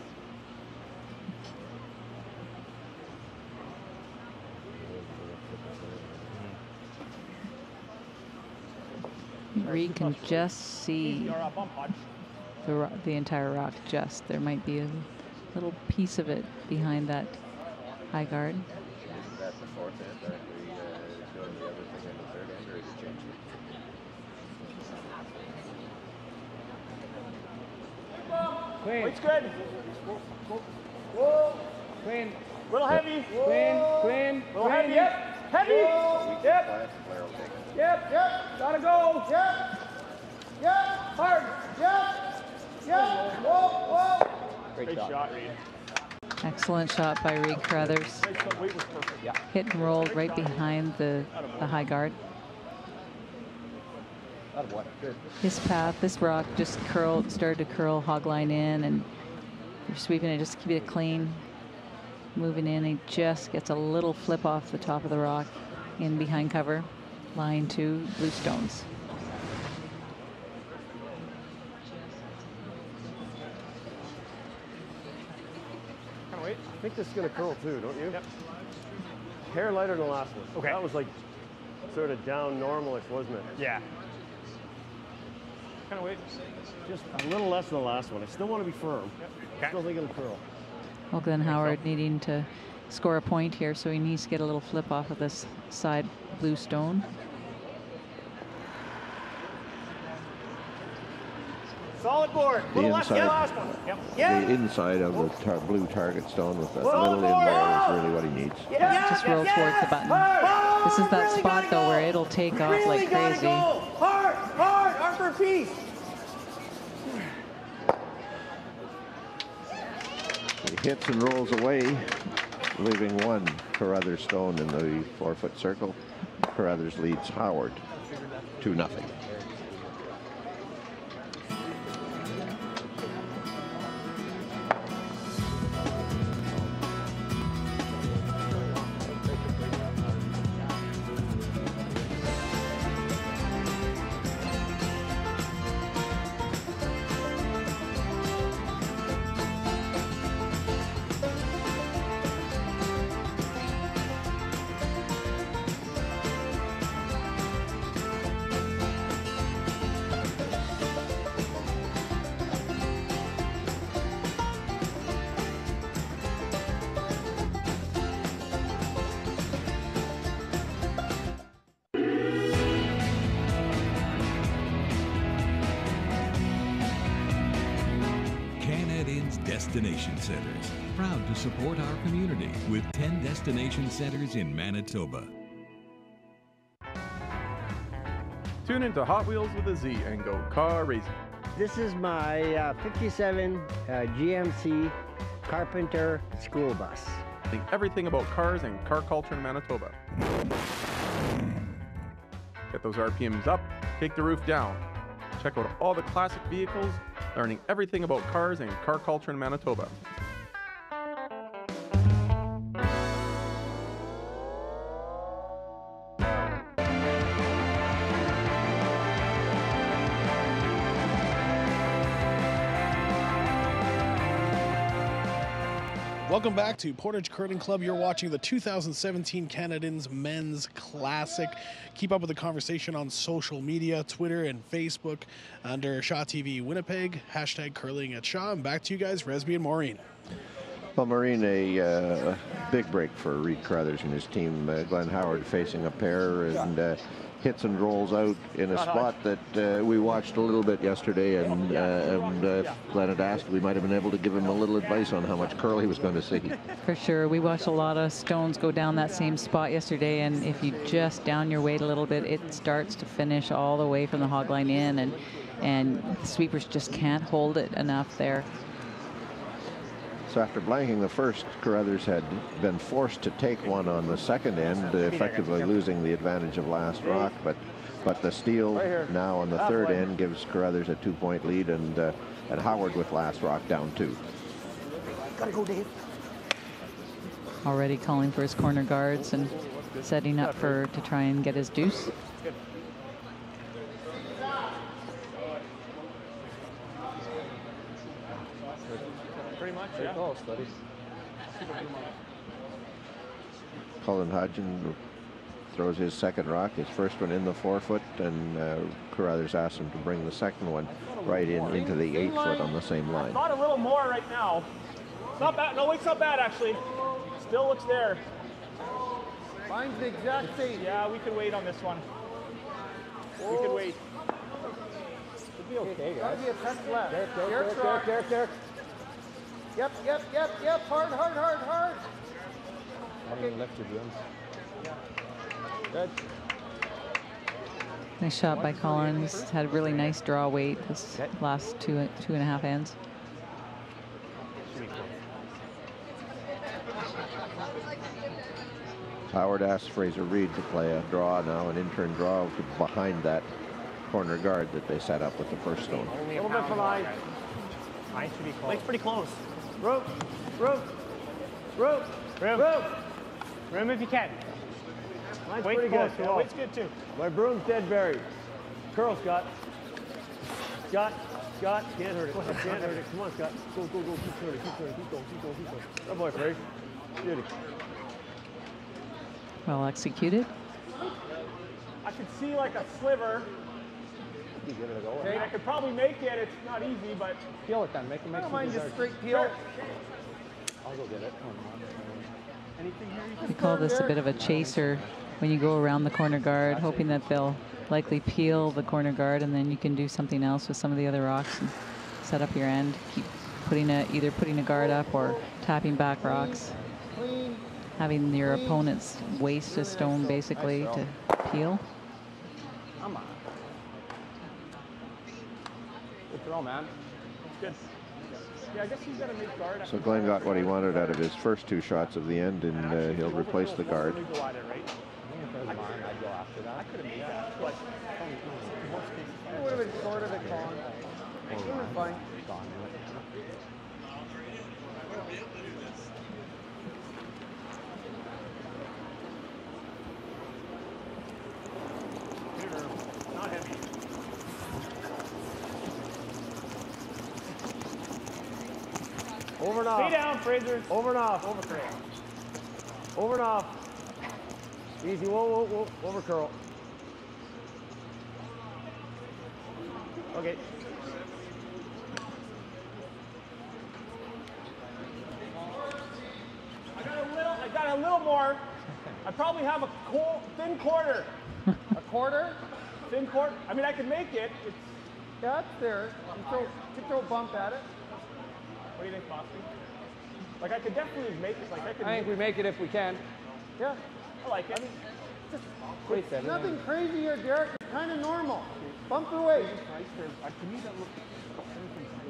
Reed can just see the entire rock. Just there might be a little piece of it behind that high guard. That's the fourth end. Are we doing the other thing in the third end, or is it changed? Clean. Weight's good. Whoa. Clean. Little heavy. Clean. Clean. Little heavy. Yep. Heavy. Yep. Yep. Yep. Gotta go. Yep. Yep. Hard. Yep. Yep. Whoa. Whoa. Great shot, Reed. Excellent shot by Reed Carruthers. Weight was perfect. Yeah. Hit and rolled right behind the high guard. His path, this rock just started to curl hog line in, and you're sweeping it, just keep it clean. Moving in, he just gets a little flip off the top of the rock in behind cover. Line 2, blue stones. Wait. I think this is going to curl too, don't you? Yep. Hair lighter than the last one. Okay. That was like sort of down normalish, wasn't it? Yeah. Kind of wait. Just a little less than the last one. I still want to be firm. Yep. I still think it'll curl. Well, Glenn Howard needing to score a point here, so he needs to get a little flip off of this side blue stone. Solid board. The Little less than the inside, last one. Yep. the inside of the blue target stone with that little in there is really what he needs. Just roll towards the button. This is that spot though where it'll take off like crazy. Hard, hard, arm for peace. He hits and rolls away, leaving one Carruthers stone in the 4-foot circle. Carruthers leads Howard 2-0. Destination Centers, proud to support our community with 10 destination centers in Manitoba. Tune into Hot Wheels with a Z and go car racing. This is my 57 GMC Carpenter school bus. Everything about cars and car culture in Manitoba. Get those RPMs up, take the roof down. Check out all the classic vehicles, learning everything about cars and car culture in Manitoba. Welcome back to Portage Curling Club. You're watching the 2017 Canadians Men's Classic. Keep up with the conversation on social media, Twitter and Facebook under Shaw TV Winnipeg, #curling@Shaw. And back to you guys, Resby and Maureen. Well, Maureen, a big break for Reed Carruthers and his team. Glenn Howard facing a pair and hits and rolls out in a spot that we watched a little bit yesterday, and Glenn had asked, we might have been able to give him a little advice on how much curl he was going to see. For sure. We watched a lot of stones go down that same spot yesterday, and if you just down your weight a little bit, it starts to finish all the way from the hog line in, and the sweepers just can't hold it enough there. So after blanking the first, Carruthers had been forced to take one on the second end, effectively losing the advantage of last rock, but the steal now on the third end gives Carruthers a 2-point lead, and Howard with last rock down 2. Gotta go, Dave. Already calling for his corner guards and setting up to try and get his deuce. close, buddy. Colin Hodgson throws his second rock, his first one in the 4-foot, and Carruthers asks him to bring the second one right into the 8-foot on the same line. Thought a little more right now. It's not bad. No, weight's not bad actually. Still looks there. Mine's the exact same. Yeah, we could wait on this one. We could wait. Should be okay, guys. Gotta be a touch left. Derek. Yep. Hard. Okay. Lift your brooms. Good. Nice shot by Collins. Had a really nice draw weight this last two and a half ends. Howard asks Fraser Reed to play a draw now, an in-turn draw behind that corner guard that they set up with the first stone. A little bit for line. Mine should be close. Lake's pretty close. Rope Room if you can. Mine's Weight's pretty close. good. Yeah, weight's good too. My broom's dead buried. Curl, Scott. Scott. Can't hurt it. Come on, Scott. Go. Keep turning. Keep going. Good boy, Fraser. Beauty. Well executed. I could see like a sliver. You give it a go. Okay, I could probably make it. It's not easy, but Peel it then. Make I don't some mind dessert. just straight peel. I'll go get it. anything here you We call this a bit of a chaser when you go around the corner guard, hoping that they'll likely peel the corner guard, and then you can do something else with some of the other rocks and set up your end. Keep either putting a guard up or tapping back rocks. Having your opponent's waste a stone basically to peel. Come on. Good throw, man. Good. Yeah, I guess he's got to make guard. So Glenn got what he wanted out of his first two shots of the end, and he'll replace the guard. Go at it, right? If there's mine, I'd go after that. I could have made that. But It would have been short of it, Colin. It would have been fine. Gone. not heavy. Over and off. Stay down, Fraser. Over and off. Over curl. Over and off. Easy. Whoa. Over curl. Okay. I got a little more. I probably have a thin quarter. A quarter? Thin quarter. I mean, I can make it. It's, Yeah, it's there. You can throw a bump at it. what do you think, Boston? Like, I could definitely make it. Like, I could. I think we make it if we can. Yeah. I like it. Wait, Seven. Nothing crazy here, Derek. It's kind of normal. Bump your waist.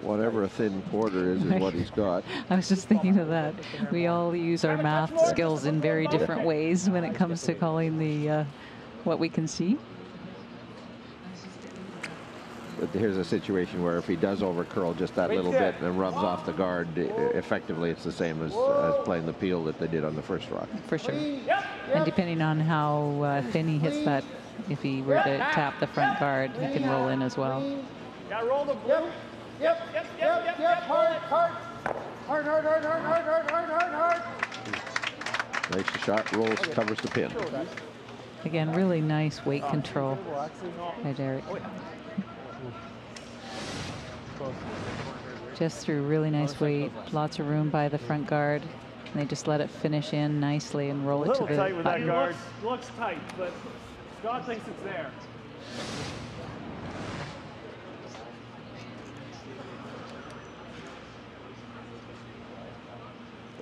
Whatever a thin quarter is what he's got. I was just thinking of that. We all use our math skills in very different ways when it comes to calling the what we can see. But here's a situation where if he does overcurl just that little bit and rubs off the guard, effectively it's the same as playing the peel that they did on the first rock. For sure. And depending on how thin he hits that, if he were to tap the front guard, he can roll in as well. Yeah, roll the blue. Yep. Hard. Makes the shot, rolls, covers the pin. Again, really nice weight control by Derek. Just through really nice weight, lots of room by the front guard, and they just let it finish in nicely and roll it to the tight with button. that guard. Looks tight, but Scott thinks it's there.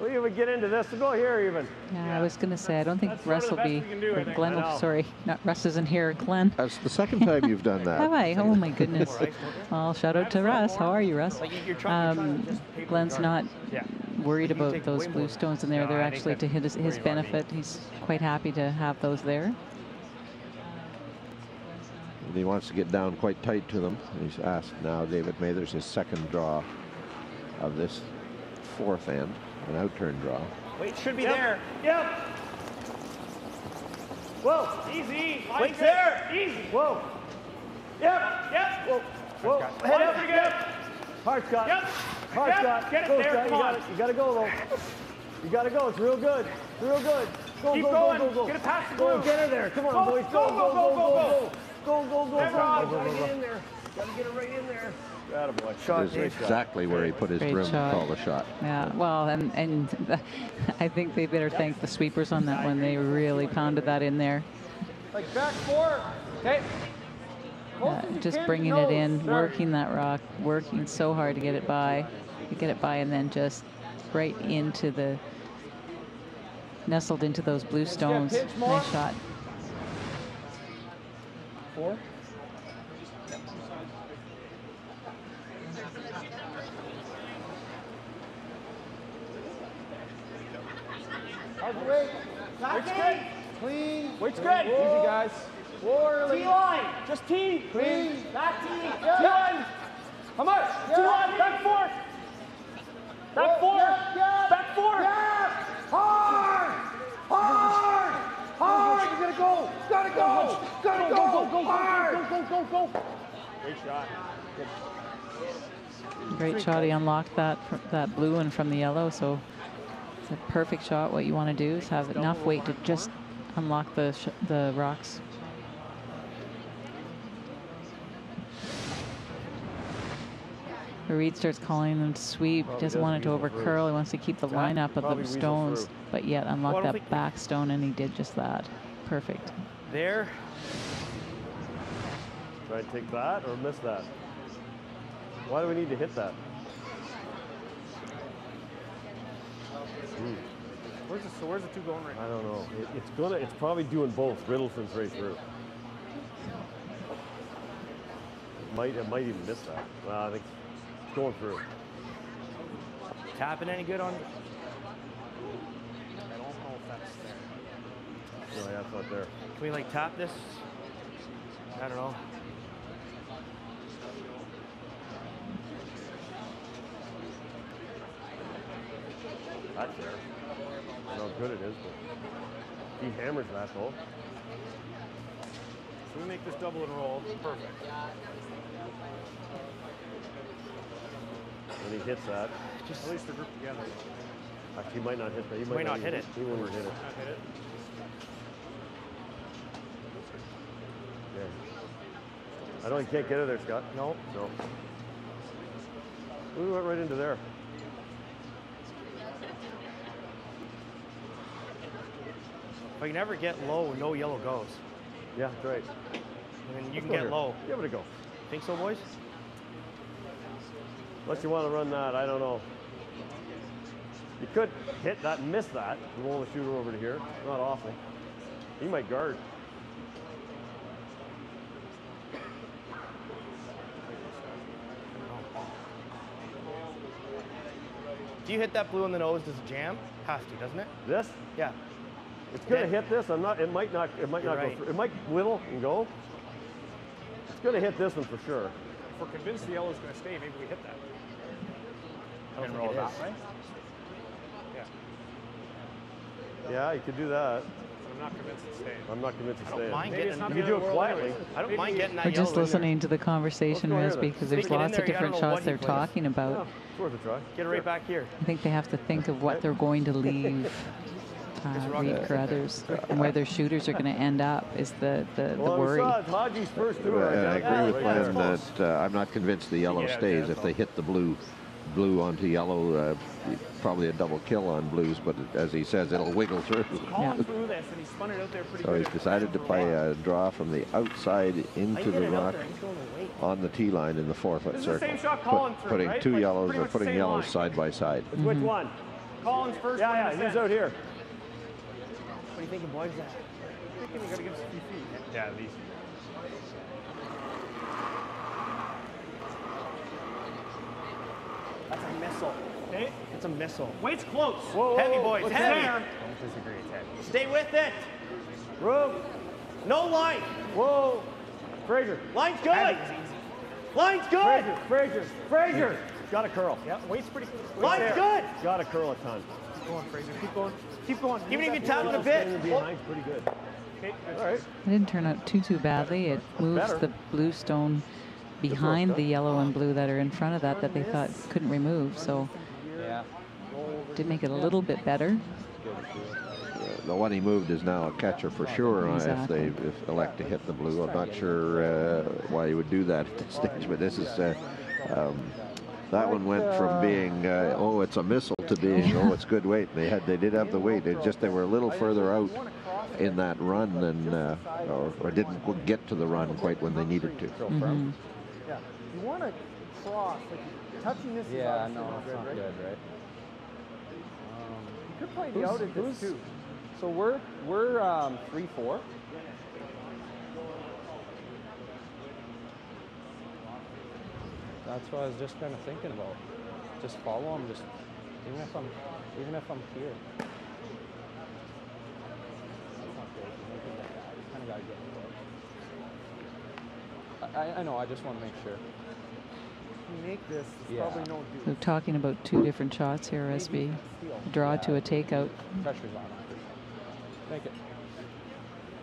We even get into this. Go here even. Yeah, I was going to say, I don't think Russ will be, or Glenn, I know. sorry, not Russ isn't here, Glenn. That's the second time you've done that. Have I? Oh my goodness. Well, shout out to Russ. How are you, Russ? Glenn's not worried about those blue stones in there. They're actually to his benefit. He's quite happy to have those there. And he wants to get down quite tight to them. He's asked now David Mathers his second draw of this fourth end, an outturn draw. Wait, should be there. Yep. Whoa. Easy. Wait there. Easy. Whoa. Yep. Yep. Whoa. Head up. Pretty good. Hard, Scott. Yep. Hard, Scott. Get it Go, there, Scott. come on. You got to go, though. You got to go. It's real good. It's real good. Go, Keep go, going. go, go, go. Get it past the Go, blue. get her there. Come on, Go, boys. go, go, go, go. Go, go, go. Never on. Gotta get in there. Gotta get it right in there. Attaboy. That is exactly where he put his Great broom to shot. call the shot. Yeah, well, and I think they better thank the sweepers on that one. They really pounded that in there. Like back four. Okay. Just bringing it in, working that rock, working so hard to get it by, and then just right into the, nestled into those blue stones. Nice shot. 4. Weight. Weight's good. Clean. Weight's good. Easy, guys. T line. Just T. Clean. Back T. T line. How much? T line. Back 4. Back 4. Back 4. Hard. Hard. Hard. You gotta go. Gotta go. Gotta go. Hard. Go. Great shot. Great shot. He unlocked that blue one from the yellow, so it's a perfect shot. What you want to do is have enough weight to just unlock the rocks. Reed starts calling them to sweep. He doesn't want it to overcurl. He wants to keep the lineup of the stones, but yet unlock that back stone, and he did just that. Perfect. There. Try and take that or miss that. Why do we need to hit that? Where's the 2 going right now? I don't know. It's probably doing both. Riddleson's right through. It might even miss that. Well, I think it's going through. Tapping any good on? I don't know if that's there. No, that's not there. Can we like tap this? I don't know. That's there. I don't know how good it is, but he hammers that though. So we make this double and roll. Perfect. When he hits that. Just at least they're grouped together. Actually, he might not hit that. He might not hit it. He won't hit it. Not hit it. Yeah. I don't. You can't get it there, Scott. No. No. We went right into there. If I can never get low, no yellow goes. Yeah, that's right. I mean, you can get low. Give it a go. Think so, boys? Unless you want to run that, I don't know. You could hit that and miss that and roll the shooter over to here. Not awful. He might guard. Do you hit that blue in the nose? Does it jam? Has to, doesn't it? This? Yeah. It's gonna hit this. It might not You're go right. through. It might whittle and go. It's gonna hit this one for sure. If we're convinced the yellow's going to stay, maybe we hit that. I don't And think roll it that is. way. Yeah. Yeah, you could do that. I'm not convinced it's staying. I'm not convinced it's I don't staying. mind Maybe getting. it's not You the can do end of it the world quietly. anyways. I don't mind getting that We're just yellow in there. listening to the conversation, Let's go Risby, here because then. there's Stick it in lots there, of you gotta different know shots what he they're plays. talking Yeah, about. it's worth a try. Get it right back here. I think they have to think of what they're going to leave Reed Carruthers, and where their shooters are going to end up is the Well, worry. we saw it's Haji's first tour. I agree with Right Glenn there. that I'm not convinced the yellow stays. If they hit the blue onto yellow, probably a double kill on blues, but as he says, it'll wiggle through. Calling through this, and he spun it out there pretty So good. he's decided to play a draw from the outside into the rock on the tee line in the 4-foot This is the circle. same shot Collins threw, Putting right? two Like, yellows pretty or much the putting same yellows line. side by side. Which one? Collins first. Yeah, he's out here. What do you think of boys? That? I think we got to give us a few feet. Yeah, at least. That's a missile. Okay. It's a missile. Weight's close. Whoa, heavy, boys. What's Heavy. there? Don't disagree. It's heavy. Stay with it. Room. No line. Whoa. Fraser. Line's good. Line's good. Fraser. Got a curl. Yeah, weight's pretty good. Line's good. Got a curl a ton. Keep going, Fraser. Keep going. Keep going. Even if you tap it a bit. Behind's pretty good. Okay. All right. It didn't turn out too badly. It moves Better. the blue stone behind the yellow and blue that are in front of that they thought couldn't remove. So did make it a little bit better. The one he moved is now a catcher for sure. Exactly. If they elect to hit the blue, I'm not sure why he would do that at this stage. But this is that one went from being oh, it's a missile to being oh, it's good weight. They did have the weight. It just they were a little further out in that run than or didn't get to the run quite when they needed to. Mm-hmm. Yeah, you want to cross like touching this. Yeah, no, it's not good, right? You could play the out at this too. So we're 3-4. That's what I was just kind of thinking about. Just follow him. Just even if I'm here. That's not great. You kind of gotta get it. I know. I just want to make sure. Make this. Probably no do. So talking about two different shots here, SB. Draw to a takeout. Pressure's on. Make it.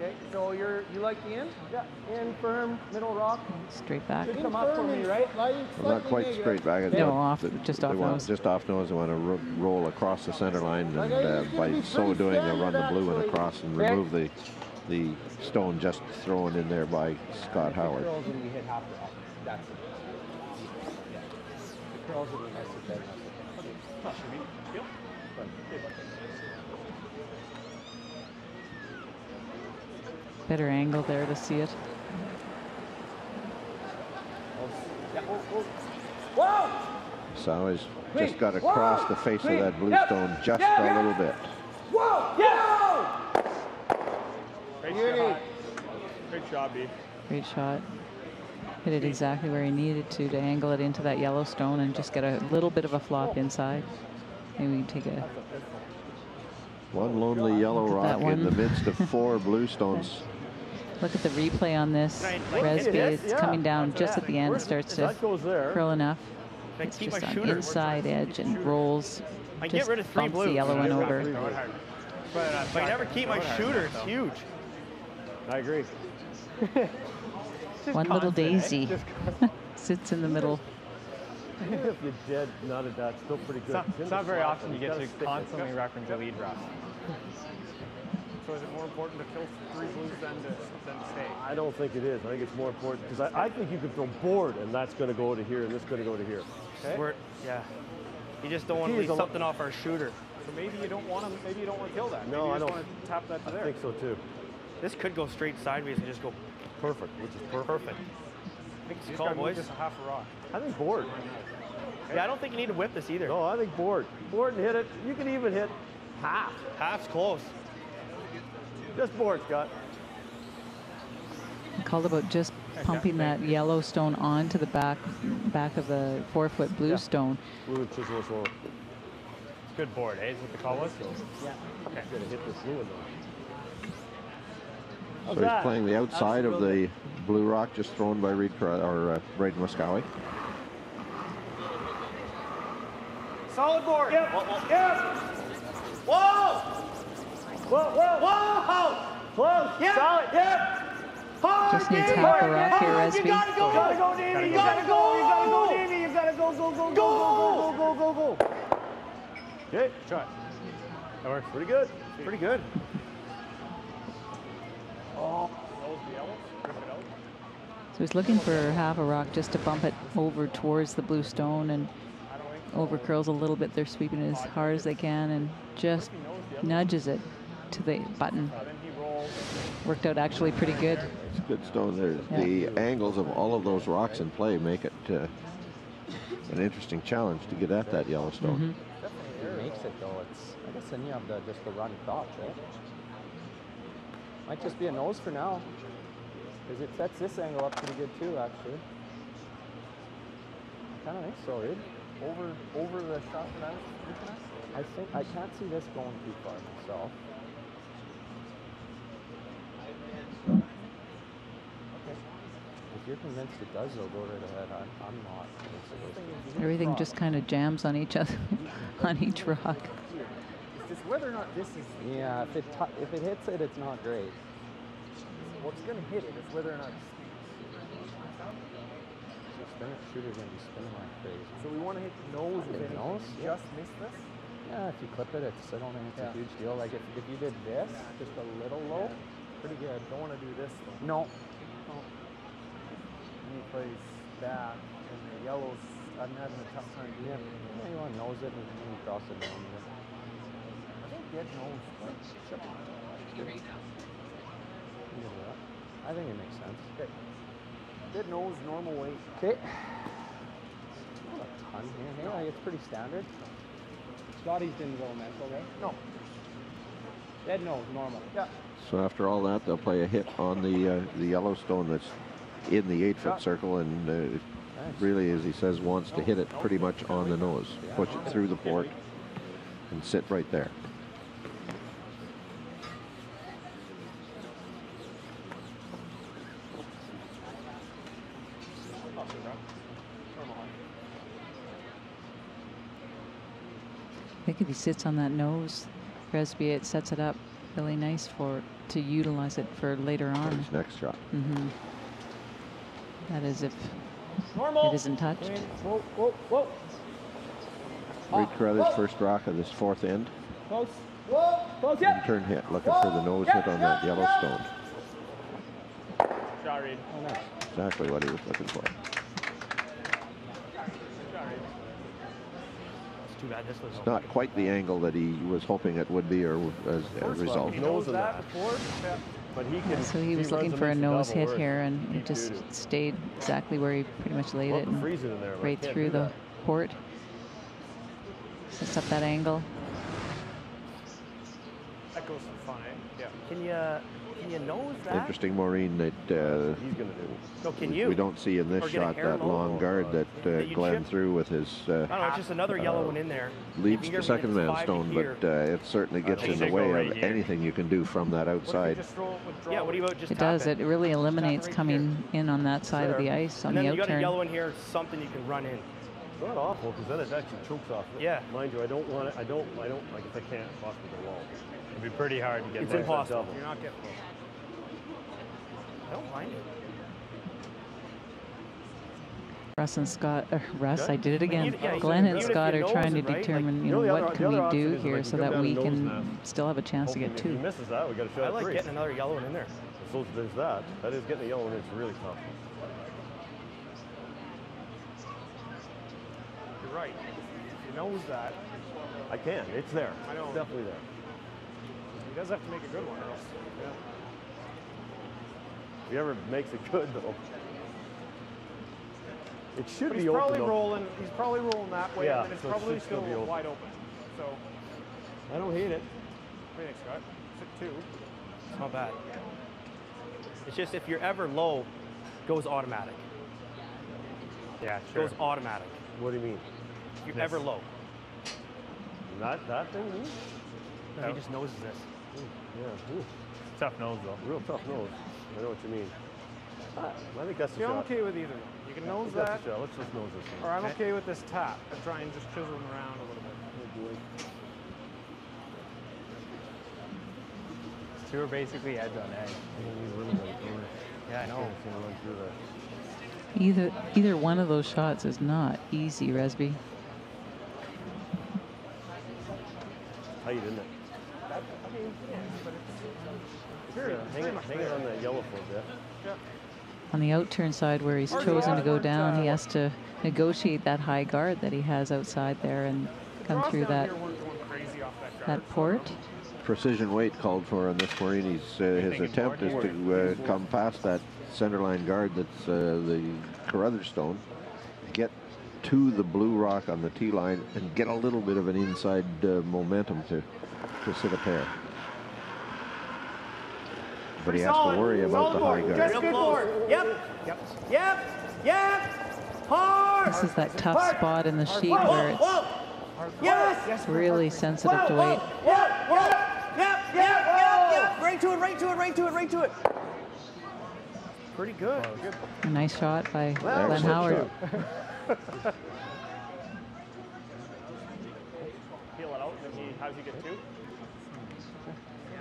Okay, so you like the in? Yeah, in, firm, middle rock. Straight back. Should come up for me, right? Well, not quite straight back. No, off, just off nose. Just off nose. They want to roll across the center line, and by so doing, they'll run the blue and across and remove the stone just thrown in there by Scott Howard. The curls will be hit half off. That's it. The curls will be nice and dead. Better angle there to see it. Whoa! So he's just got to cross the face of that blue stone just a little bit. Whoa! Yes! Great job, B. Great shot. Hit it exactly where he needed to angle it into that yellow stone and just get a little bit of a flop inside. Maybe we can take a... One lonely yellow rock in the midst of 4 blue stones. Look at the replay on this. Resby, it's coming down just at the end. It starts to curl enough. It's just on inside edge and rolls. Just bumps the yellow one over. But I never keep my shooter. It's huge. I agree. One little daisy sits in the middle. Even if you did none of that, still pretty good. It's not very often you get to constantly reference a lead rough. So is it more important to kill 3 blues than stay? I don't think it is. I think it's more important because I think you can throw board and that's going to go to here and this is going to go to here. Okay. Yeah. You just don't want to leave something off our shooter. So maybe you don't want to. Maybe you don't want to kill that. No, maybe you I don't. Want to tap that to there. I think so too. This could go straight sideways and just go perfect, which is perfect. I think it's called, boys. Just a half a rock. I think board. Yeah, I don't think you need to whip this either. No, I think board. Board and hit it. You can even hit half. Half's close. Just board, Scott. Called about just pumping that yellow stone onto the back of the 4-foot blue stone. Blue chisel as well. Good board, eh? Is what the call was? Yeah. Okay. Gonna hit this blue one though. So he's playing the outside of the blue rock, just thrown by Braden Moskowy. Solid board. Yep. Yep. Whoa! Whoa! Whoa! Close. Yep. Solid. Yep. Hard. Just needs half a rock here, Resby. You gotta go, Davey. You gotta go, Davey. You gotta go. Okay, try. That works. Pretty good. Pretty good. Oh. So he's looking for half a rock just to bump it over towards the blue stone and over curls a little bit. They're sweeping it as hard as they can and just nudges it to the button. Worked out actually pretty good. It's a good stone there. Yeah. The angles of all of those rocks in play make it an interesting challenge to get at that yellow stone. It makes it though. I guess then you have just the run thoughts, right? Might just be a nose for now. Because it sets this angle up pretty good too, actually. I kind of think so, dude. Over the shot that I think I can't see this going too far myself. Okay. If you're convinced it does, though, go right ahead. I'm not convinced it does. Everything just kind of jams on each other, on each rock. It's just whether or not this is. Yeah, if it hits it, it's not great. Well, it's going to hit it. It's whether or not. shooter's going to be spinning like crazy. So we want to hit the nose. Hit the nose? Just miss this? Yeah, if you clip it, I don't think it's a huge deal. Like if you did this, just a little low, pretty good. Don't want to do this though. No. And he plays that, and the yellows, I'm having a tough time doing it. Yeah, you want to nose it and then cross it down. I think dead nose, but sure. I think it makes sense. Okay. Dead nose, normal weight. Okay. Not a ton here. Yeah, it's pretty standard. Scotty's didn't go mental, right? No. Dead nose, normal. Yeah. So after all that, they'll play a hit on the Yellowstone that's in the 8-foot circle, and really, as he says, wants to hit it pretty much on the nose. Push it through the port and sit right there. I think if he sits on that nose, Resby, it sets it up really nice to utilize it for later on. His next shot. That is if normal. It isn't touched. Whoa, whoa, whoa. Reed Carruthers' first rock of this 4th end. Close. Whoa. Close, yep. Turn hit, looking for the nose hit on that Yellowstone. Shot, Reed. Oh, nice. Exactly what he was looking for. Too bad this was It's not quite the angle that he was hoping it would be, or as a result. He knows that before. Yeah. But he can. So he was looking for a nose hit here, and it just stayed exactly where he pretty much laid it, and right through the port. Sets up that angle. That goes fine. Yeah. Can you nose that? Interesting, Maureen, that he's gonna do. So can you? we don't see in this shot that long guard that Glenn threw with his I don't know, it's just another yellow one in there. leads to second man stone, but it certainly gets in the way of anything you can do from that outside. Yeah, what do you about just It does. It really eliminates coming in on that side of the ice on the and then you got a outturn. yellow in here, something you can run in. It's not awful, because then it actually chokes off. Yeah. Mind you, I don't want it. I don't like if I can't cross with the wall. It'd be pretty hard to get. It's impossible. You're not getting close. I don't mind it. Russ and Scott, Russ, I did it again. Yeah, Glenn and even if Scott you are nose trying to it, right? determine, Like, you know, the what other can we option do is, here like, so you come that down we a nose can now. still have a chance to get If he two. misses that, we got a shot I at like three. getting another yellow one in there. So there's that. That is getting a yellow, and it's really tough. You're right. If he knows that. I can. It's there. I know. It's definitely there. He does have to make a good one, or else. Yeah. If he ever makes it good, though. It should But be he's open. probably though. rolling. He's probably rolling that way, Yeah, and it's so it probably should still still be open. wide open. So, I don't hate it. what do you think, Scott? Sit 2. It's not bad. It's just if you're ever low, goes automatic. Yeah, Goes automatic. What do you mean? If you're ever low. Not that thing? He just noses this. Yeah. Ooh. Tough nose, though. Real tough nose. I know what you mean. I think that's the See, I'm shot. okay with either one. You can I nose think that's that, the shot. Let's just nose this or one. I'm okay with this tap and try and just chisel him around a little bit. Oh boy. Two are basically edge on edge. Yeah, I know. Either one of those shots is not easy, Resby. Tight, isn't it? Hang it on that yellow foot, yeah. On the outturn side where he's chosen to go down, he has to negotiate that high guard that he has outside there and come through that port. Precision weight called for on this Maureen. His attempt is to come past that centerline guard that's the Carruthers stone, get to the blue rock on the tee line, and get a little bit of an inside momentum to sit a pair. But he has to worry about the high guard. Just good board. Yep. Hard. This is that tough spot in the sheet where it's really sensitive to weight. Yep. Right to it. Pretty good. A nice shot by Glenn Howard. Peel it out, and then how's he get 2?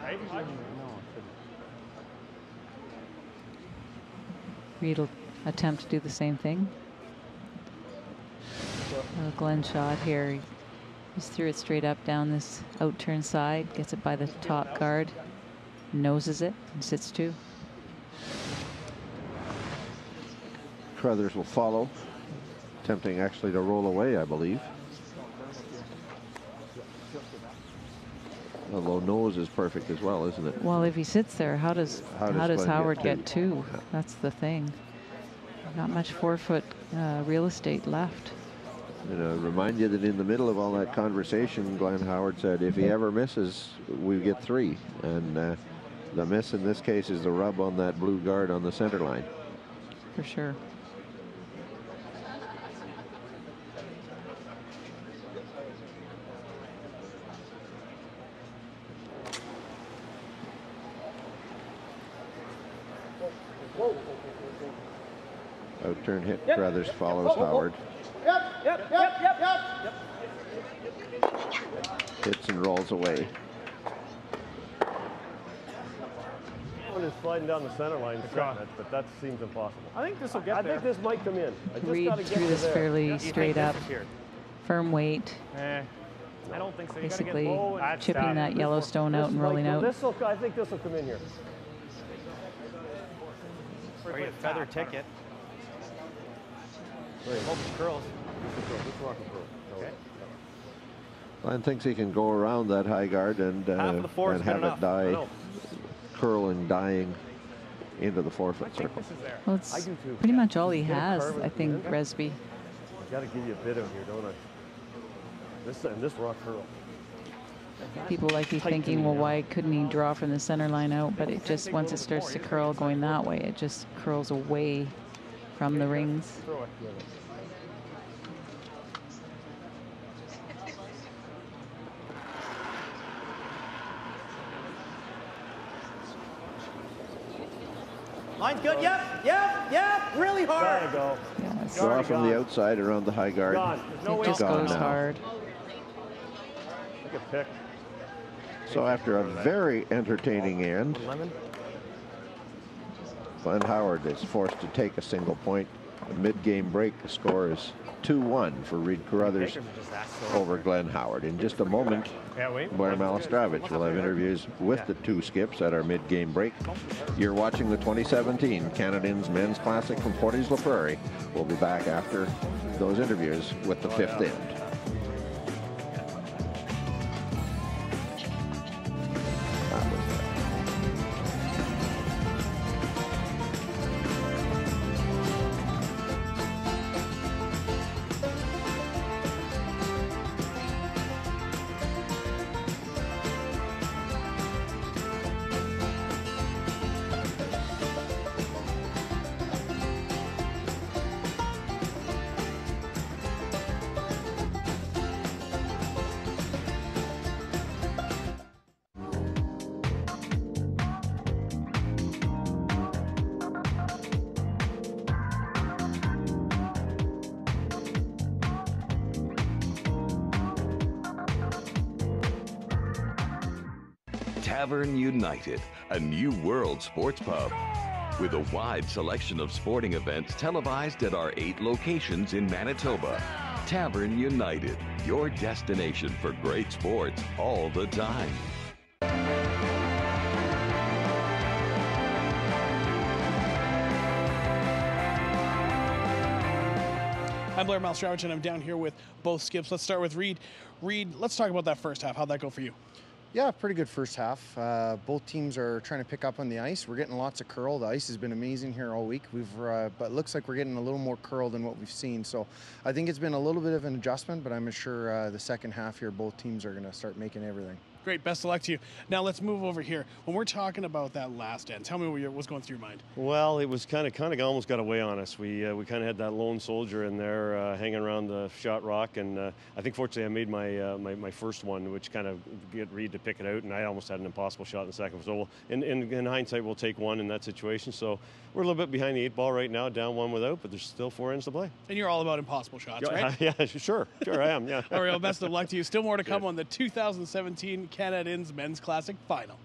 Right? Reed will attempt to do the same thing. Glenn shot here. He just threw it straight up down this out turn side, gets it by the top guard, noses it, and sits 2. Carruthers will follow, attempting actually to roll away, I believe. Although nose is perfect as well, isn't it? Well, if he sits there, how does Howard get 2? Yeah. That's the thing. Not much 4-foot real estate left. Remind you that in the middle of all that conversation, Glenn Howard said, if he ever misses, we get 3. And the miss in this case is the rub on that blue guard on the center line. For sure. Out-turn hit, Carruthers follows Howard. Yep. Hits and rolls away. One is sliding down the center line, but that seems impossible. I think this will get I there. think this might come in. I just Reed gotta get threw to this there. fairly straight up. Firm weight. I don't think so. You Basically gotta get low and chipping that Yellowstone out and rolling out. I think this will come in here. or you feather ticket. Hope it curls. Okay. Glenn thinks he can go around that high guard and have it die, curling, dying into the 4-foot circle. Well, it's pretty much all he has, I think, Resby. I got to give you a bit of here, don't I? This rock curl. People like be thinking, well, why couldn't he draw from the center line out? But it just, once it starts to curl going that way, it just curls away from the rings. Line's good. Yep. Really hard. There you go. Yes. Draw from the outside around the high guard. It just goes hard. Take a pick. So after a very entertaining end, Glenn Howard is forced to take a single point. A mid-game break, the score is 2-1 for Reed Carruthers over Glenn Howard. In just a moment, Blair Malistravich will have interviews with the two skips at our mid-game break. You're watching the 2017 Canadians Men's Classic from Portage La Prairie. We'll be back after those interviews with the fifth end. Tavern United, a new world sports pub with a wide selection of sporting events televised at our 8 locations in Manitoba. Tavern United, your destination for great sports all the time. I'm Blair Malistravich, and I'm down here with both skips. Let's start with Reed. Reed, let's talk about that first half. How'd that go for you? Yeah, pretty good first half. Both teams are trying to pick up on the ice. We're getting lots of curl. The ice has been amazing here all week. But it looks like we're getting a little more curl than what we've seen. So I think it's been a little bit of an adjustment, but I'm sure the second half here, both teams are going to start making everything. Great, best of luck to you. Now let's move over here. When we're talking about that last end, tell me what's going through your mind. Well, it was kind of almost got away on us. We kind of had that lone soldier in there hanging around the shot rock, and I think fortunately I made my first one, which kind of get Reed to pick it out, and I almost had an impossible shot in the second. So in hindsight, we'll take one in that situation. So we're a little bit behind the 8 ball right now, down 1 without, but there's still 4 ends to play. And you're all about impossible shots, right? Yeah, sure I am. Yeah. All right, well, best of luck to you. Still more to come on the 2017 Canadians Men's Classic Final.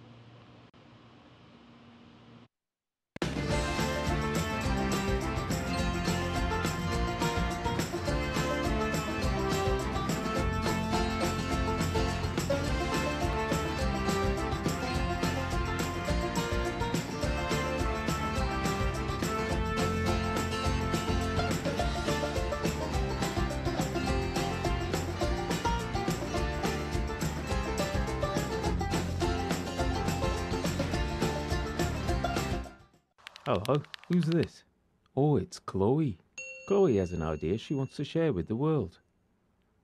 Hello, who's this? Oh, it's Chloe. Chloe has an idea she wants to share with the world.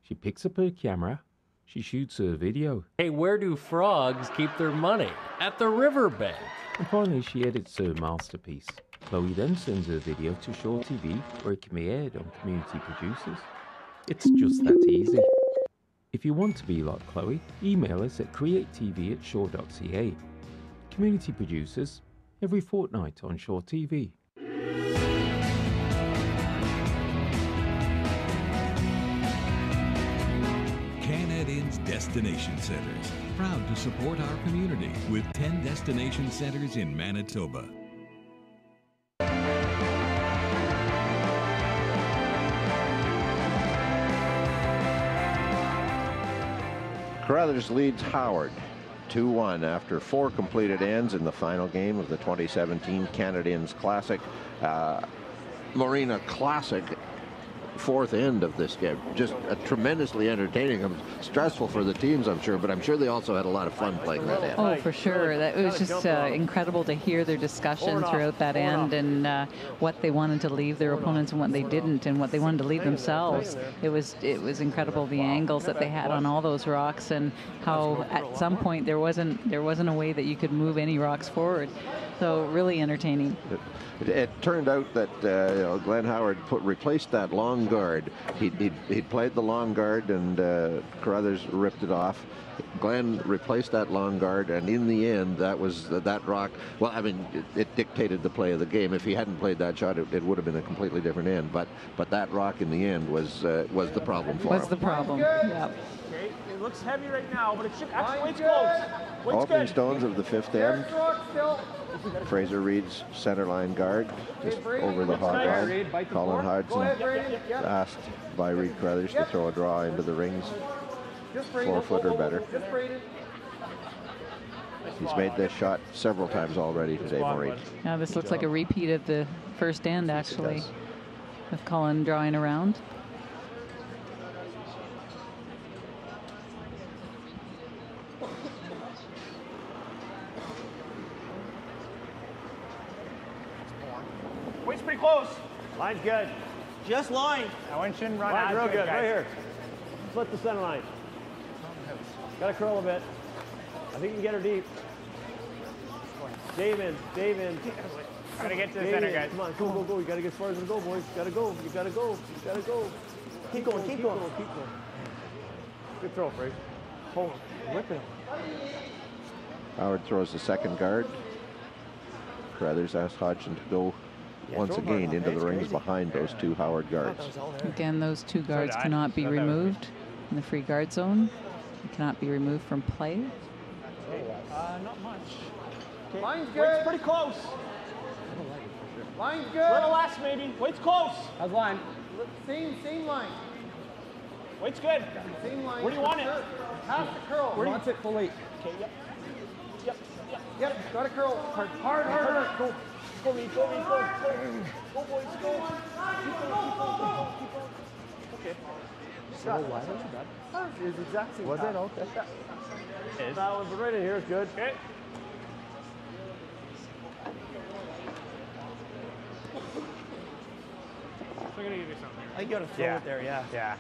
She picks up her camera, she shoots her video. Hey, where do frogs keep their money? At the riverbed. And finally she edits her masterpiece. Chloe then sends her video to Shaw TV where it can be aired on community producers. It's just that easy. If you want to be like Chloe, email us at createtv@shaw.ca. Community producers, every fortnight on Shaw TV. Canad Inn's Destination Centers, proud to support our community with 10 destination centers in Manitoba. Carruthers leads Howard 2-1 after 4 completed ends in the final game of the 2017 Canad Inns Classic. Marina Classic, 4th end of this game. Just tremendously entertaining. Stressful for the teams, I'm sure, but I'm sure they also had a lot of fun playing that end. Oh, for sure. That was just incredible to hear their discussion throughout that end and what they wanted to leave their opponents and what they didn't and what they wanted to leave themselves. It was incredible, the angles that they had on all those rocks and how at some point there wasn't a way that you could move any rocks forward. So really entertaining. It turned out that Glenn Howard replaced that long guard. He'd played the long guard and Carruthers ripped it off. Glenn replaced that long guard, and in the end, that rock. Well, I mean, it dictated the play of the game. If he hadn't played that shot, it would have been a completely different end. But that rock in the end was the problem for him. Was the problem? Yep. Okay, it looks heavy right now, but it should actually weight's close. Weight's Opening good. stones of the 5th end. Fraser Reed's centerline guard, just over the hog line. Colin Hodgson asked by Reed Carruthers to throw a draw into the rings. 4 foot or better. He's made this shot several times already today, Maureen. Now this looks like a repeat of the first end, actually, with Colin drawing around. Weight's pretty close. Line's good. Just line. That one shouldn't run Line's out real good, good. guys. Right here. Split the center line. Got to curl a bit. I think you can get her deep. Dave in. Gotta get to the Dave center, in. guys. Come on, go. You gotta get as far as you go, boys. You gotta go. Keep going. Good throw, Fraser. Hold on. Whip it. Howard throws the second guard. Carruthers asked Hodgson to go once again into the rings behind those 2 Howard guards. Again, those 2 guards cannot be removed in the free guard zone. They cannot be removed from play. Not much. Okay. Line's good. Weight's pretty close. Line's good. Little less, maybe. Weight's close. How's line? Same line. Weight's good. Same line. Where do you want it? Half the curl. Where wants it fully? Okay, Yep, gotta curl. Hard. Go. Go, Reed, go. Go, boys, go. Keep going. Okay. Shot. Is exactly. Was it? Okay. That one, but right in here is good. Okay. So I'm gonna give you something. I gotta throw it there, yeah. Yeah.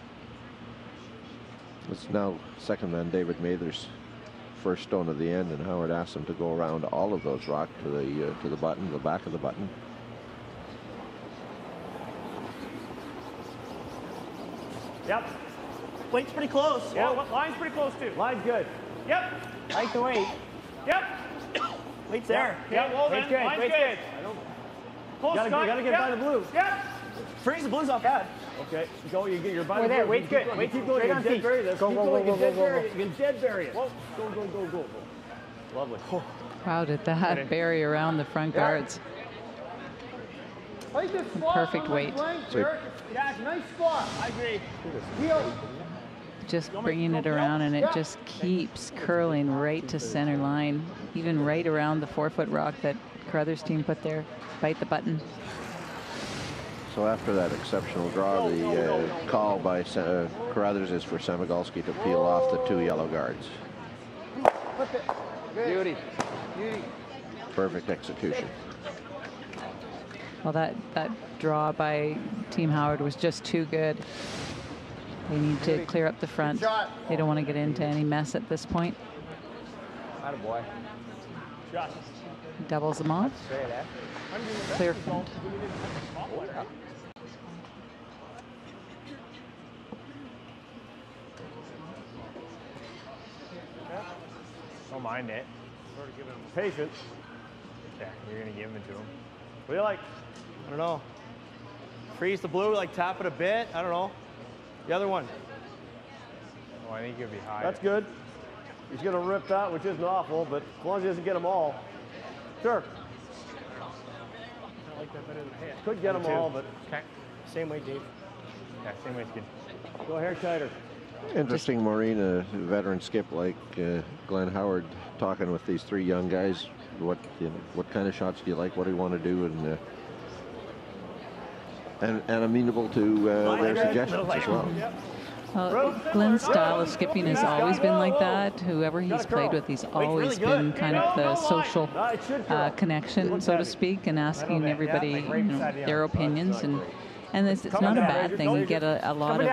It's now second man David Mather's first stone of the end, and Howard asked him to go around all of those rocks to the button, the back of the button. Yep. Weight's pretty close. Yeah, line's pretty close too. Line's good. Yep. Like the weight. Yep. Weight's there. Yeah, well then, Weight's good. line's Weight's good. Close, You gotta get by the blue. Yep. Freeze the blue's not bad. Okay, you're by We're the there. blue. Weight's good. Keep Weight's going. straight You on can dead feet. bury this. Go. You can dead bury it. Go. Lovely. Wow, did that bury around the front guards. Play this spot Perfect on the weight. flank, Derek. Yeah, nice spot. I agree. Heel. Just bringing it around, and it just keeps curling right to center line, even right around the 4-foot rock that Carruthers' team put there. Bite the button. So after that exceptional draw, the call by Carruthers is for Samagalski to peel off the 2 yellow guards. Flip it. Good. Beauty. Beauty. Perfect execution. Well, that draw by Team Howard was just too good. They need to clear up the front. They don't want to get into any mess at this point. Attaboy. Shot. Doubles them off. Clear front. Don't mind it. Sort of giving him patience. Yeah, you're gonna give him to him. What do you like? I don't know. Freeze the blue, like tap it a bit. I don't know. The other one. Oh, I think you'll be high. That's good. He's going to rip that, which isn't awful, but as long as he doesn't get them all. Sure. I like that better than a hit. Could get them all, but. Okay. Same way, Dave. Yeah, same way is good. Go hair tighter. Interesting, Maureen, a veteran skip like Glenn Howard, talking with these three young guys. What kind of shots do you like? What do you want to do? And amenable to their suggestions as well. Well, Glenn's style of skipping has always been like that. Whoever he's played with, he's always been kind of the social connection, so to speak, and asking everybody their opinions. And it's not a bad thing. You get a lot of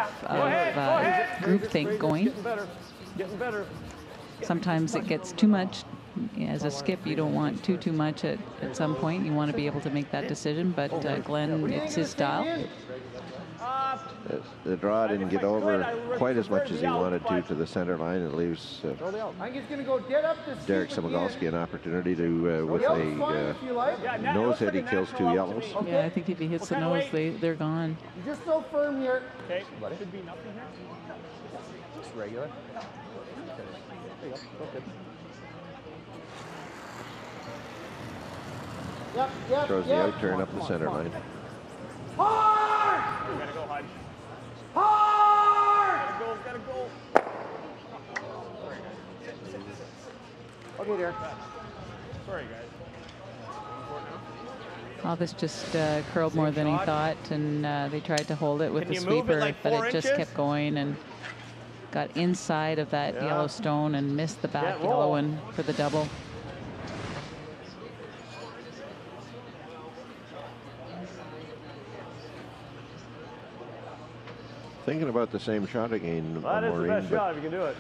groupthink going. Sometimes it gets too much. As a skip, you don't want too much at some point. You want to be able to make that decision, but Glenn, it's his style. The draw didn't get over quite as much as he wanted to the center line. It leaves Derek Samagalski an opportunity to, with a nose hit, he kills 2 yellows. Yeah, I think if he hits the nose, they're gone. You're just so firm here. Okay, should be nothing here. Just regular. There you go. Good. Yep, throws the out turn up the center line. Hard! You gotta go, Hodge. Hard! Gotta go. Okay, there. Sorry, guys. Well, this just curled more than he thought, and they tried to hold it with the sweeper, but it just kept going and got inside of that yellow stone and missed the back yellow one for the double. Thinking about the same shot again, That is Maureen, the best shot if you can do it.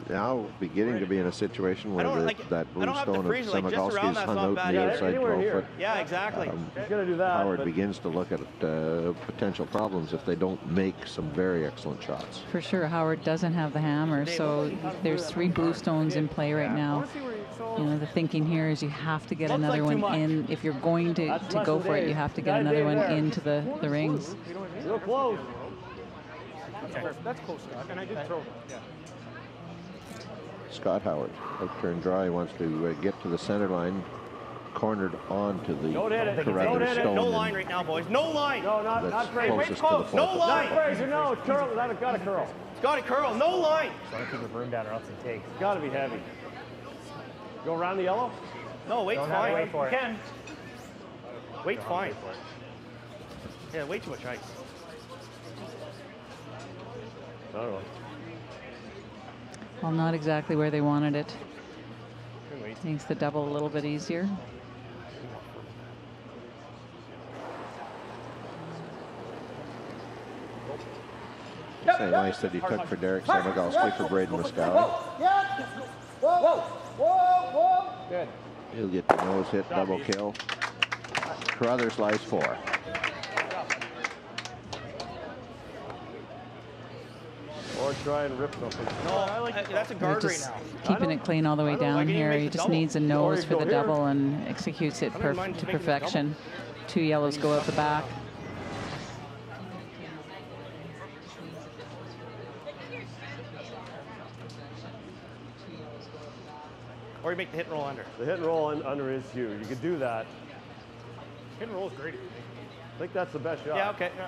Now beginning to be in a situation where that blue stone of Samagalski's hung out in the outside 12 foot. Yeah, exactly. He's going to do that. Howard begins to look at potential problems if they don't make some very excellent shots. For sure, Howard doesn't have the hammer, so there's 3 blue stones in play right now. You know, the thinking here is you have to get another one in. If you're going to go for it, you have to get another one into the rings. Real close. That's close, Scott. And I did throw. Yeah. Scott Howard, out turn draw. He wants to get to the center line, cornered onto the Carruthers stone. No line right now, boys. No line. No, not Fraser. Closest to the no line. Not Fraser, no. It's curl. Got a curl. It's got a curl. No line. Trying to keep the broom down or else it takes. It's got to be heavy. Go around the yellow? No, wait, fine. Wait for it. You can. Wait, fine. Yeah, way too much ice. I don't know. Well, not exactly where they wanted it. Makes the double a little bit easier. Same ice that he took for Derek Samagalski for Braden Muscowie. Whoa! Whoa! Good. He'll get the nose hit, double kill. Carruthers lies 4. Or try and rip something. No, that's a guard right now. Keeping it clean all the way down here. He just needs a nose for the double and executes it to perfection. 2 yellows go out the back. Or you make the hit and roll under. The hit and roll under is huge. You could do that. Hit and roll is great. I think that's the best shot. Yeah, okay. Yeah.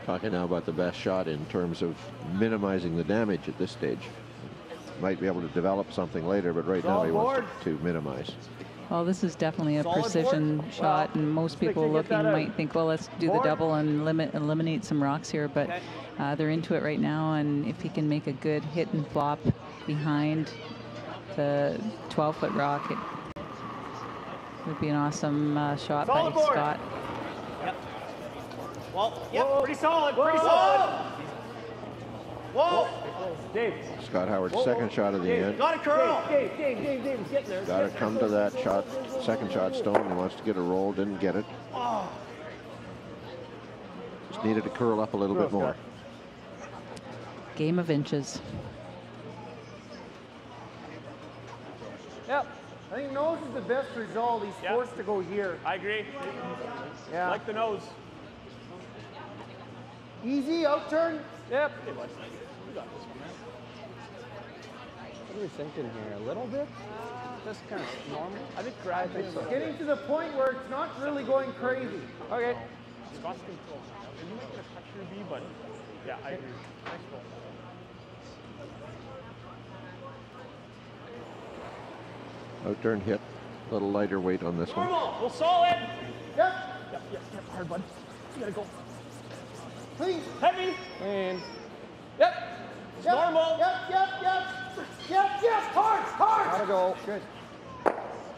Talking now about the best shot in terms of minimizing the damage at this stage. Might be able to develop something later, but right now he wants to minimize. Well, this is definitely a precision shot, and most people looking might think, well, let's do the double and eliminate some rocks here, but they're into it right now, and if he can make a good hit and flop behind the 12-foot rock, Would be an awesome shot Solid by board. Scott. Yep. Well, yep, pretty solid, pretty solid. Whoa. Dave. Scott Howard's second shot of the end. Got it, curl. Dave, get there. Got to come to that shot. Second shot, Stone. He wants to get a roll, didn't get it. Oh. Just needed to curl up a little bit more. Game of inches. Yep. I think nose is the best result. He's forced to go here. I agree. Yeah. Like the nose. Easy, out turn. Yep. You got this one, man. What are we thinking here? A little bit? Just kind of normal? I think so. Getting to the point where it's not really going crazy. Okay. Scott's control. You might get a touch your B, but yeah, I agree. Nice roll. Outturn hit. A little lighter weight on this one. Normal. Well, solid. Yep. Yep. Hard, bud. You gotta go. Clean. Heavy. And yep. It's normal. Yep. Hard. Gotta go. Good.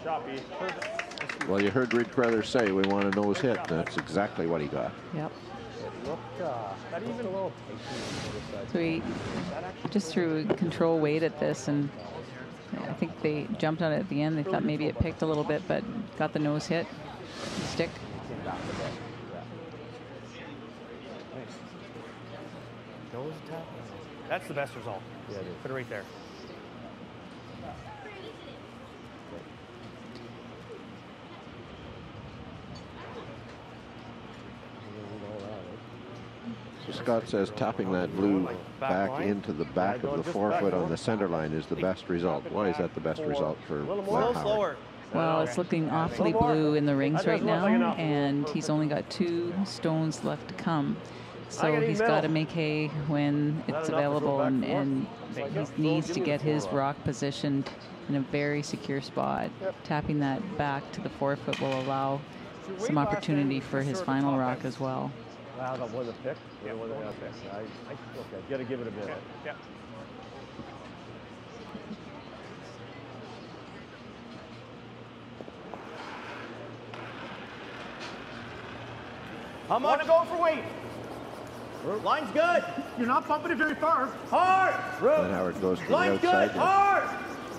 Shot B. Perfect. Well, you heard Reed Carruthers say we want a nose hit. That's exactly what he got. Yep. It looked that even a little So he just threw control weight at this, and I think they jumped on it at the end. They thought maybe it picked a little bit, but got the nose hit. Stick. Nose tap. That's the best result. Yeah, it is. Put it right there. So Scott says tapping that blue back into the back of the forefoot on the center line is the best result. Why is that the best result for Matt Howard? Well, it's looking awfully blue in the rings right now, and he's only got 2 stones left to come. So he's got to make hay when it's available, and he needs to get his rock positioned in a very secure spot. Tapping that back to the forefoot will allow some opportunity for his final rock as well. Wow, that was a pick? Yeah, was a pick. Okay, got to give it a bit. Yeah. How much? Go for weight. Line's good. You're not bumping it very far. Hard. Matt Howard goes to the Line's outside. good. Hard.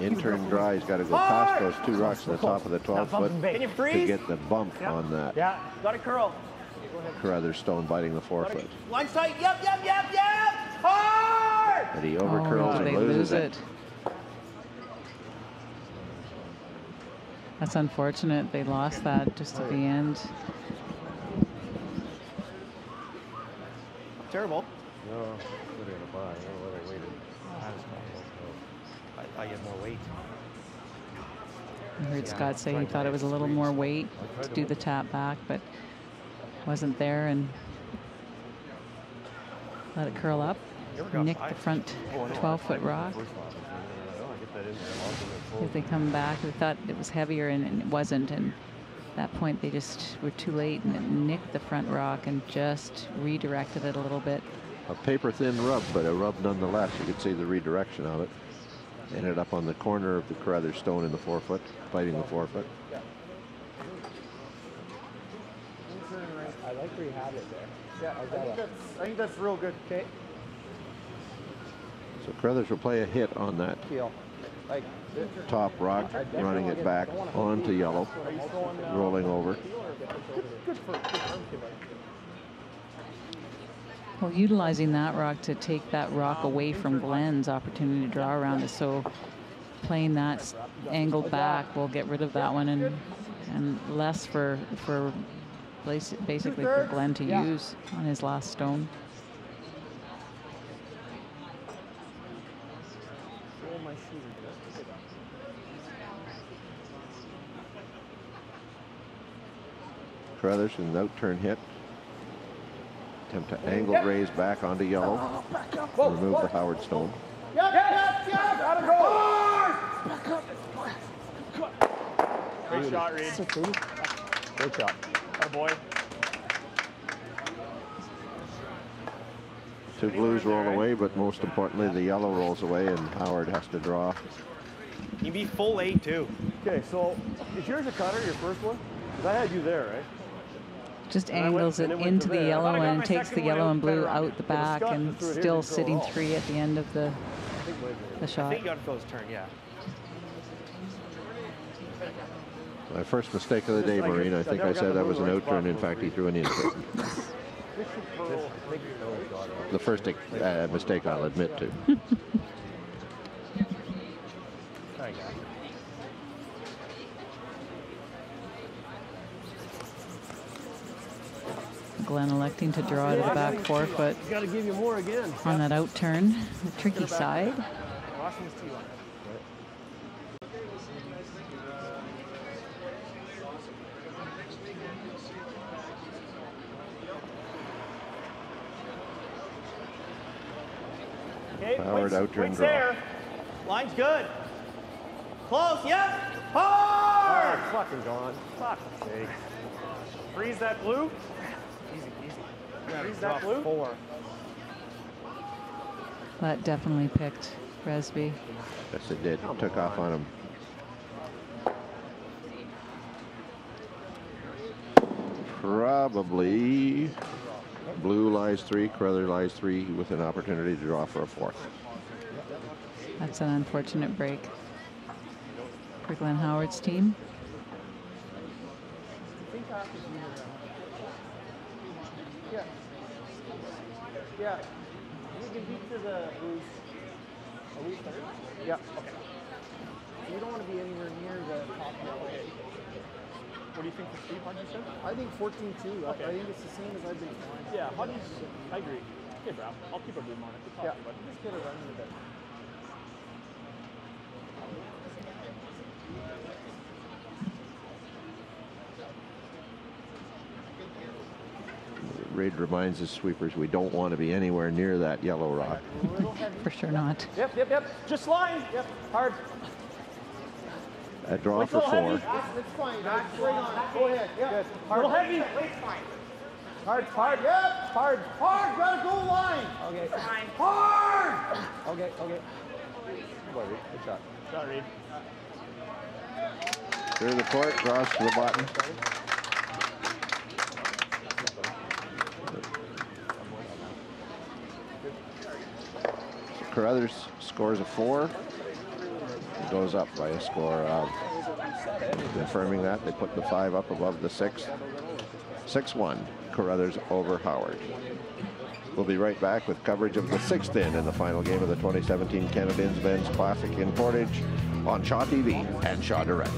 In turn dry, he's got to go past those 2 rocks to the top of the 12 foot Can you to freeze? get the bump on that. Yeah. Got it, curl. Carruthers stone biting the forefoot. Line's tight. Yep. Hard. But he overcurls and they loses lose it. That's unfortunate. They lost that just at the end. Terrible. No, what are they going to buy? I don't know where they waited. I get more weight. I heard Scott say he thought it was a little more weight to do the tap back, but wasn't there, and let it curl up. Nick the front 12-foot rock. If they come back, they thought it was heavier, and it wasn't, and at that point they just were too late, and it nicked the front rock and just redirected it a little bit. A paper-thin rub, but a rub nonetheless. You could see the redirection of it. Ended up on the corner of the Carruthers stone in the forefoot, biting the forefoot. I like where you have it there. Yeah, I think that's real good. Okay. So Carruthers will play a hit on that Like top rock, running it back onto yellow, rolling over. Good for Well, utilizing that rock to take that rock away from Glenn's opportunity to draw around it. So playing that angled back will get rid of that one, and less for basically for Glenn to use on his last stone. Carruthers with an outturn hit. Attempt to angle raise back onto yellow. Remove the Howard stone. Gotta go. Back up. Great shot, Reed. Great shot. Boy. 2 blues roll away, but most importantly, the yellow rolls away, and Howard has to draw You can be full 8 too. Okay, so is yours a cutter, your first one? Because I had you there, right? Just angles it into the yellow and takes the yellow and blue out the back and still sitting 3 at the end of the shot. I think you got to throw his turn, yeah. My first mistake of the day, Maureen. I think I said that was an out turn. In fact, he threw an in turn. The first mistake I'll admit to. Glenn electing to draw to the back 4 foot Got to give you more again. on that out turn, the tricky side. Okay, Howard out turn draw. there. Line's good. Close, yep. Hard! Oh, fucking gone. Fuck's sake. Freeze that blue. Easy, easy. Freeze that blue. 4. That definitely picked Resby. Yes, it did. It took off on him. Probably blue lies 3, Carruthers lies 3 with an opportunity to draw for a 4th. That's an unfortunate break for Glenn Howard's team. Yeah. Yeah. You can beat to the blues. Are we third? Yeah. Okay. You don't want to be anywhere near the top. Okay. What do you think the speed punch you said? I think 14-2. Okay. I think it's the same as I've been flying. Yeah, I agree. Okay, bro. I'll keep a boom on it. Yeah. Just get it running a bit. Reid reminds his sweepers we don't want to be anywhere near that yellow rock. For sure not. Yep, yep, yep. Just line. Yep. Hard. A draw for 4. It's fine. That's straight on. Go ahead. Yep. Good. Hard. Little heavy. Hard, hard. Yep. Hard. Hard. Gotta go line. Okay. Fine. Hard. Okay, okay. Good shot. Shot, Reid. Through the court, draws to the bottom. Carruthers scores a 4. It goes up by a score of, confirming that, they put the 5 up above the 6. 6-1, Carruthers over Howard. We'll be right back with coverage of the 6th in the final game of the 2017 Canad Men's Classic in Portage on Shaw TV and Shaw Direct.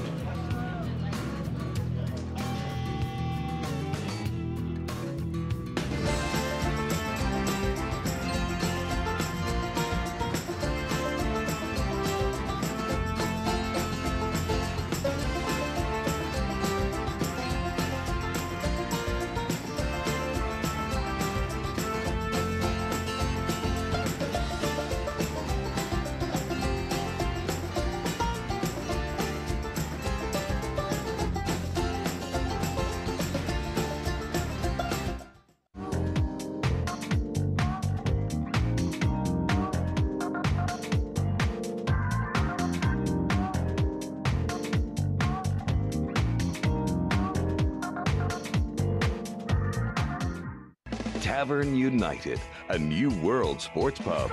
Tavern United, a new world sports pub.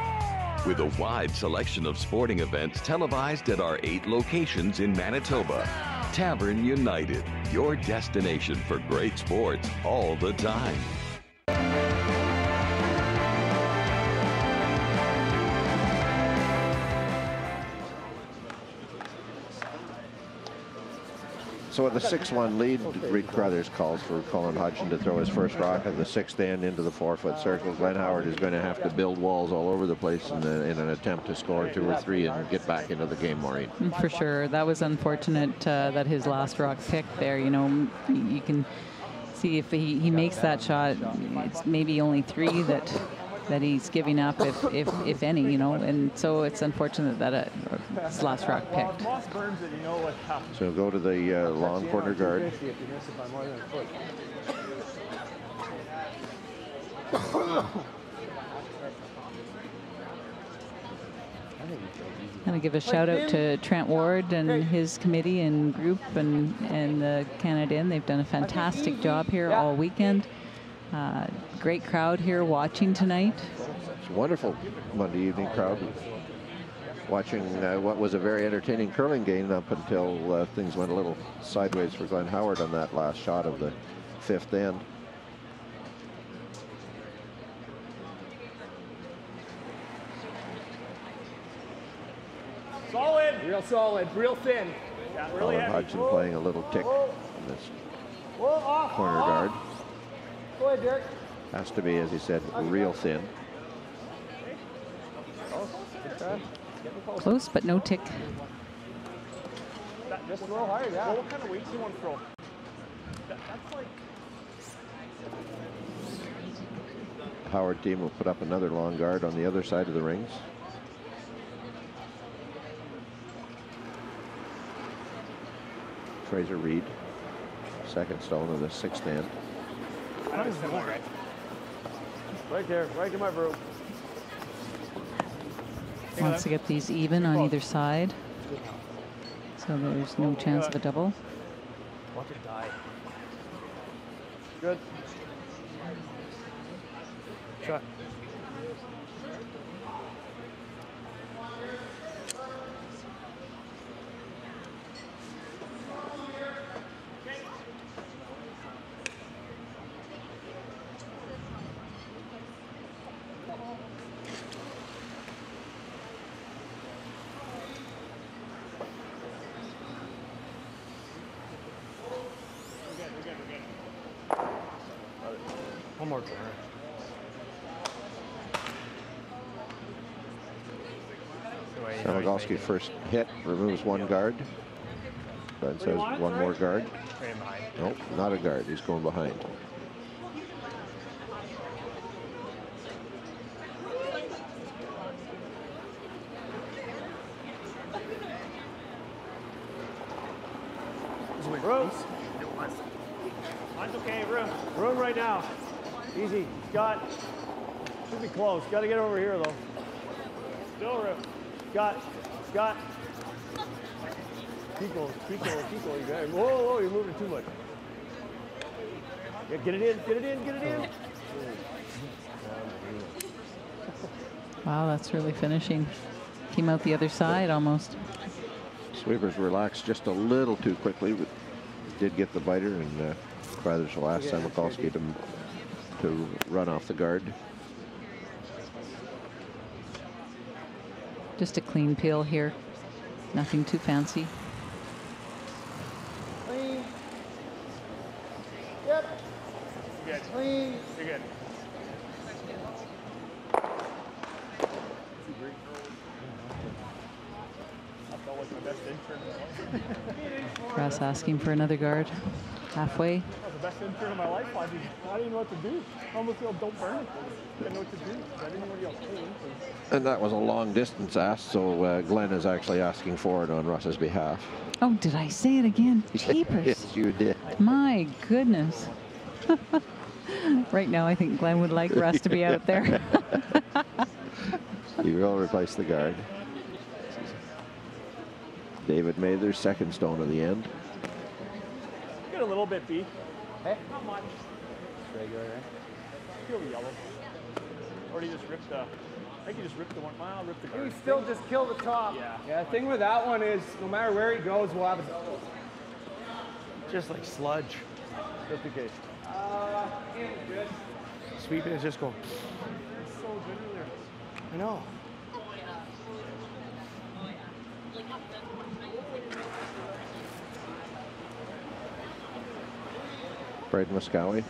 With a wide selection of sporting events televised at our 8 locations in Manitoba. Tavern United, your destination for great sports all the time. So with the 6-1 lead, Reid Carruthers calls for Colin Hodgson to throw his first rock at the 6th end into the 4-foot circle. Glenn Howard is going to have to build walls all over the place in an attempt to score 2 or 3 and get back into the game, Maureen. For sure. That was unfortunate that his last rock pick there, you know, you can see if he makes that shot, it's maybe only 3 that he's giving up, if any, you know, and so it's unfortunate that his last rock picked. So go to the long corner guard. going to give a shout out to Trent Ward and his committee and group and the Canad Inn. They've done a fantastic job here all weekend. Great crowd here watching tonight. It's a wonderful Monday evening crowd watching what was a very entertaining curling game up until things went a little sideways for Glenn Howard on that last shot of the 5th end. Solid. Real solid. Real thin. Yeah, really heavy. Hodgson playing a little tick on this corner guard. Go ahead, Derek. Has to be, as he said, real thin. Close, but no tick. Just throw higher, yeah. Well, what kind of weights do you want to throw? That's like... Howard team will put up another long guard on the other side of the rings. Fraser Reed, second stone of the 6th end. Right there, right to my broom. Wants to get these even on either side, so there's no chance of a double. Watch it die. Good. Shot. One more corner. Samagalski first hit, removes one guard. Glenn says one more guard. Nope, not a guard. He's going behind. Room. Mine's okay, room. Room right now. Easy. Scott. Should be close. Got to get over here, though. Still room. Scott. Scott. Kiko. You got it. Whoa, you're moving too much. Yeah, get it in. Get it in. Wow, that's really finishing. Came out the other side almost. Sweepers relaxed just a little too quickly, but did get the biter, and Carruthers will ask Samagalski to run off the guard. Just a clean peel here. Nothing too fancy. Clean. Yep. You're good. Clean. You're good. I felt like my best intern. Russ asking for another guard. Halfway. That was the best intern of my life. I didn't know what to do. I almost feel don't burn it. I didn't know what to do. I didn't know what else to do. And that was a long distance ask, so Glenn is actually asking for it on Russ's behalf. Oh, did I say it again? Jeepers. Yes, you did. My goodness. Right now, I think Glenn would like Russ to be out there. He will replace the guard. David Mather's second stone of the end. Get a little bit, B. Hey? Not much. Regular, right? Feel the yellow. Or do you just rip the... I think you just rip the one. I'll rip the guard. You still just kill the top. Yeah. The thing with that one is, no matter where he goes, we'll have a double. Just like sludge. Just in case. Good. Sweeping is just going... It's so good earlier. I know. Braden Muscowie.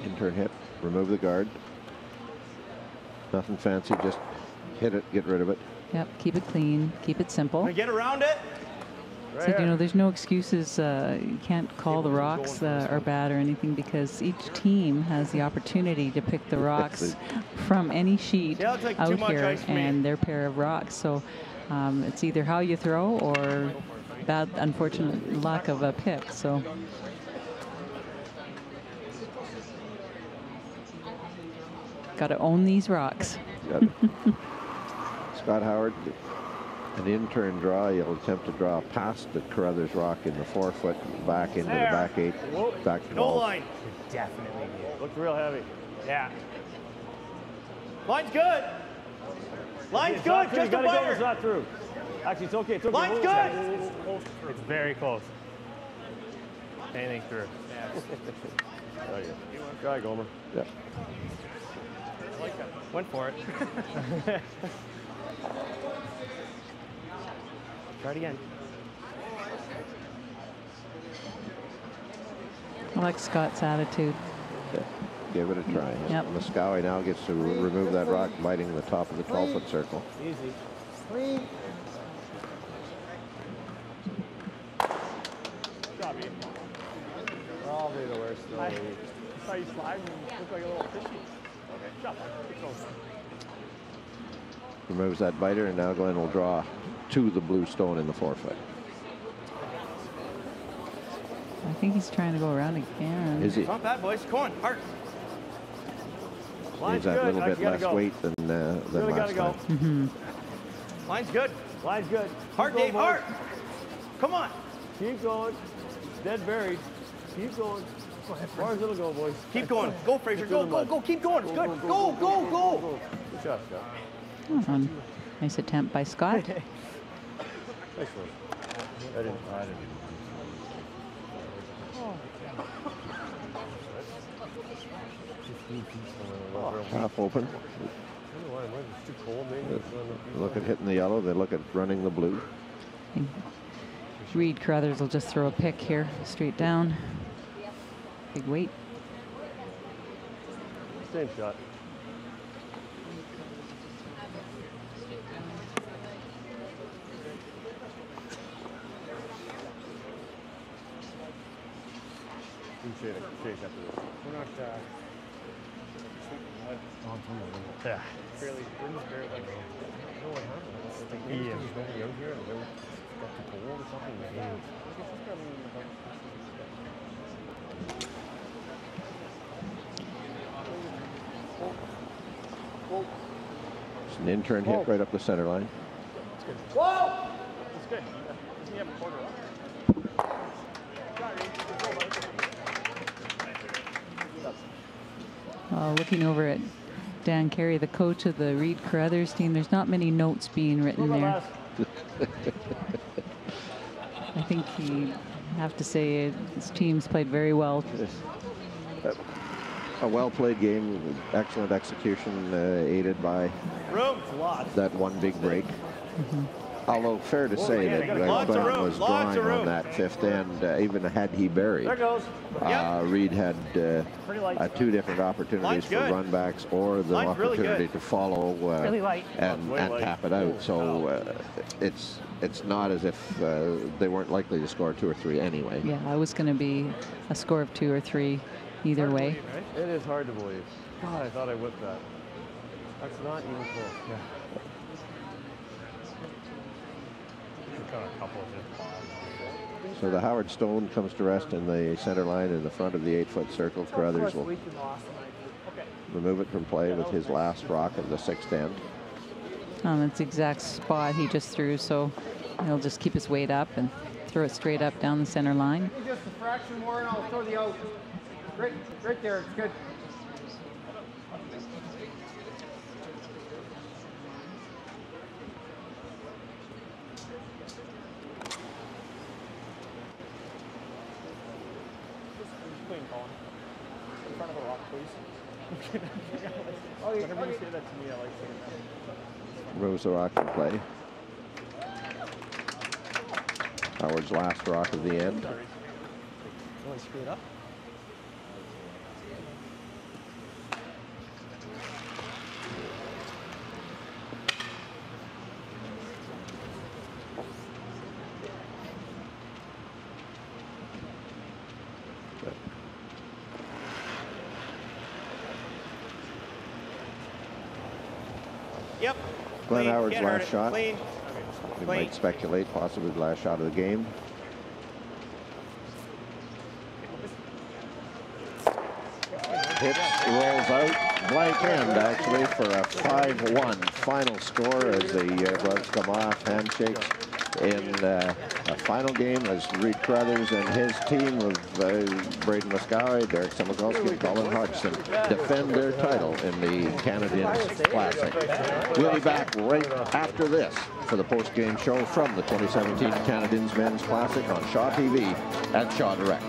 Intern hit. Remove the guard. Nothing fancy. Just hit it. Get rid of it. Yep. Keep it clean. Keep it simple. Can I get around it? Right so, you know, there's no excuses. You can't call the rocks are bad or anything, because each team has the opportunity to pick the rocks from any sheet out here and their pair of rocks. So it's either how you throw or bad, unfortunate lack of a pick. So. Got to own these rocks. Yep. Scott Howard, an in-turn draw. He'll attempt to draw past the Carruthers rock in the 4-foot, back into the back 8, back to Goal ball. line. Definitely. Looks real heavy. Yeah. Line's good. Line's It's good. not through. Just You a gotta go. biter. It's not through. Actually, it's okay. It's okay. Line's good. It's very close. Anything through. Right here. Try, Gomer. Yeah. Went for it. Try it again. I like Scott's attitude. Give it a try. Yep. Muscowie now gets to remove that rock, biting the top of the 12-foot circle. Easy. Clean. Good job, Ian. Probably the worst though. I saw you slide and look like a little fishy. Okay, shut up. Good throw. Removes that biter, and now Glenn will draw to the blue stone in the 4-foot. I think he's trying to go around again. Is he? It's not bad, boys. Come on, hard. Needs that little bit less weight than Really last gotta time. Mm-hmm. Line's good. Line's good. Hard, Keep Dave, going, hard. boys. Come on. Keep going. Dead buried. Keep going. As far as it'll go, boys. Keep going. Go, Fraser. Go, go, go. Keep going. It's good. Go, go, go. Good shot, Scott. Nice attempt by Scott. Nice one. I didn't. Half open. It's too cold, maybe. Look at hitting the yellow. They look at running the blue. Reed Carruthers will just throw a pick here, straight down. Big weight. Same shot. Shake after this. We're not. Yeah. Barely. Barely. No, what happened? Maybe Yeah. there's nobody out here and they got too cold or something. Yeah. It's an in-turn hit right up the center line. That's good. Whoa! That's good. Doesn't he have a quarter up? Looking over at Dan Carey, the coach of the Reed Carruthers team, there's not many notes being written there. I think you have to say his team's played very well. A well-played game, excellent execution, aided by that one big break. Although fair to say that Glenn was drawing on that fifth end, even had he buried. Reed had 2 different opportunities for runbacks or the opportunity to follow and tap it out. So it's not as if they weren't likely to score 2 or 3 anyway. Yeah, it was going to be a score of 2 or 3 either way. It is hard to believe. God, I thought I whipped that. That's not even close. Yeah. So the Howard Stone comes to rest in the center line in the front of the 8-foot circle. Carruthers will remove it from play with his last rock of the 6th end. That's the exact spot he just threw, so he'll just keep his weight up and throw it straight up down the center line. Just a fraction more and I'll throw the out. Right there, it's good. Clean, Colin. In front of the rock, please. Whenever you say that to me, I like saying that. Rose the rock in play. Howard's last rock of the end. Really screwed up. Yep. Glenn Howard's Can't hurt last it. shot. Clean. We Clean. might speculate possibly the last shot of the game. hits, rolls out, blank end actually for a 5-1 final score as the gloves come off, handshakes in a final game as Reed Carruthers and his team of Braden Muscowie, Derek Samagalski, and Colin Hodgson defend their title in the Canadians Classic. We'll be back right after this for the post-game show from the 2017 Canadians Men's Classic on Shaw TV and Shaw Direct.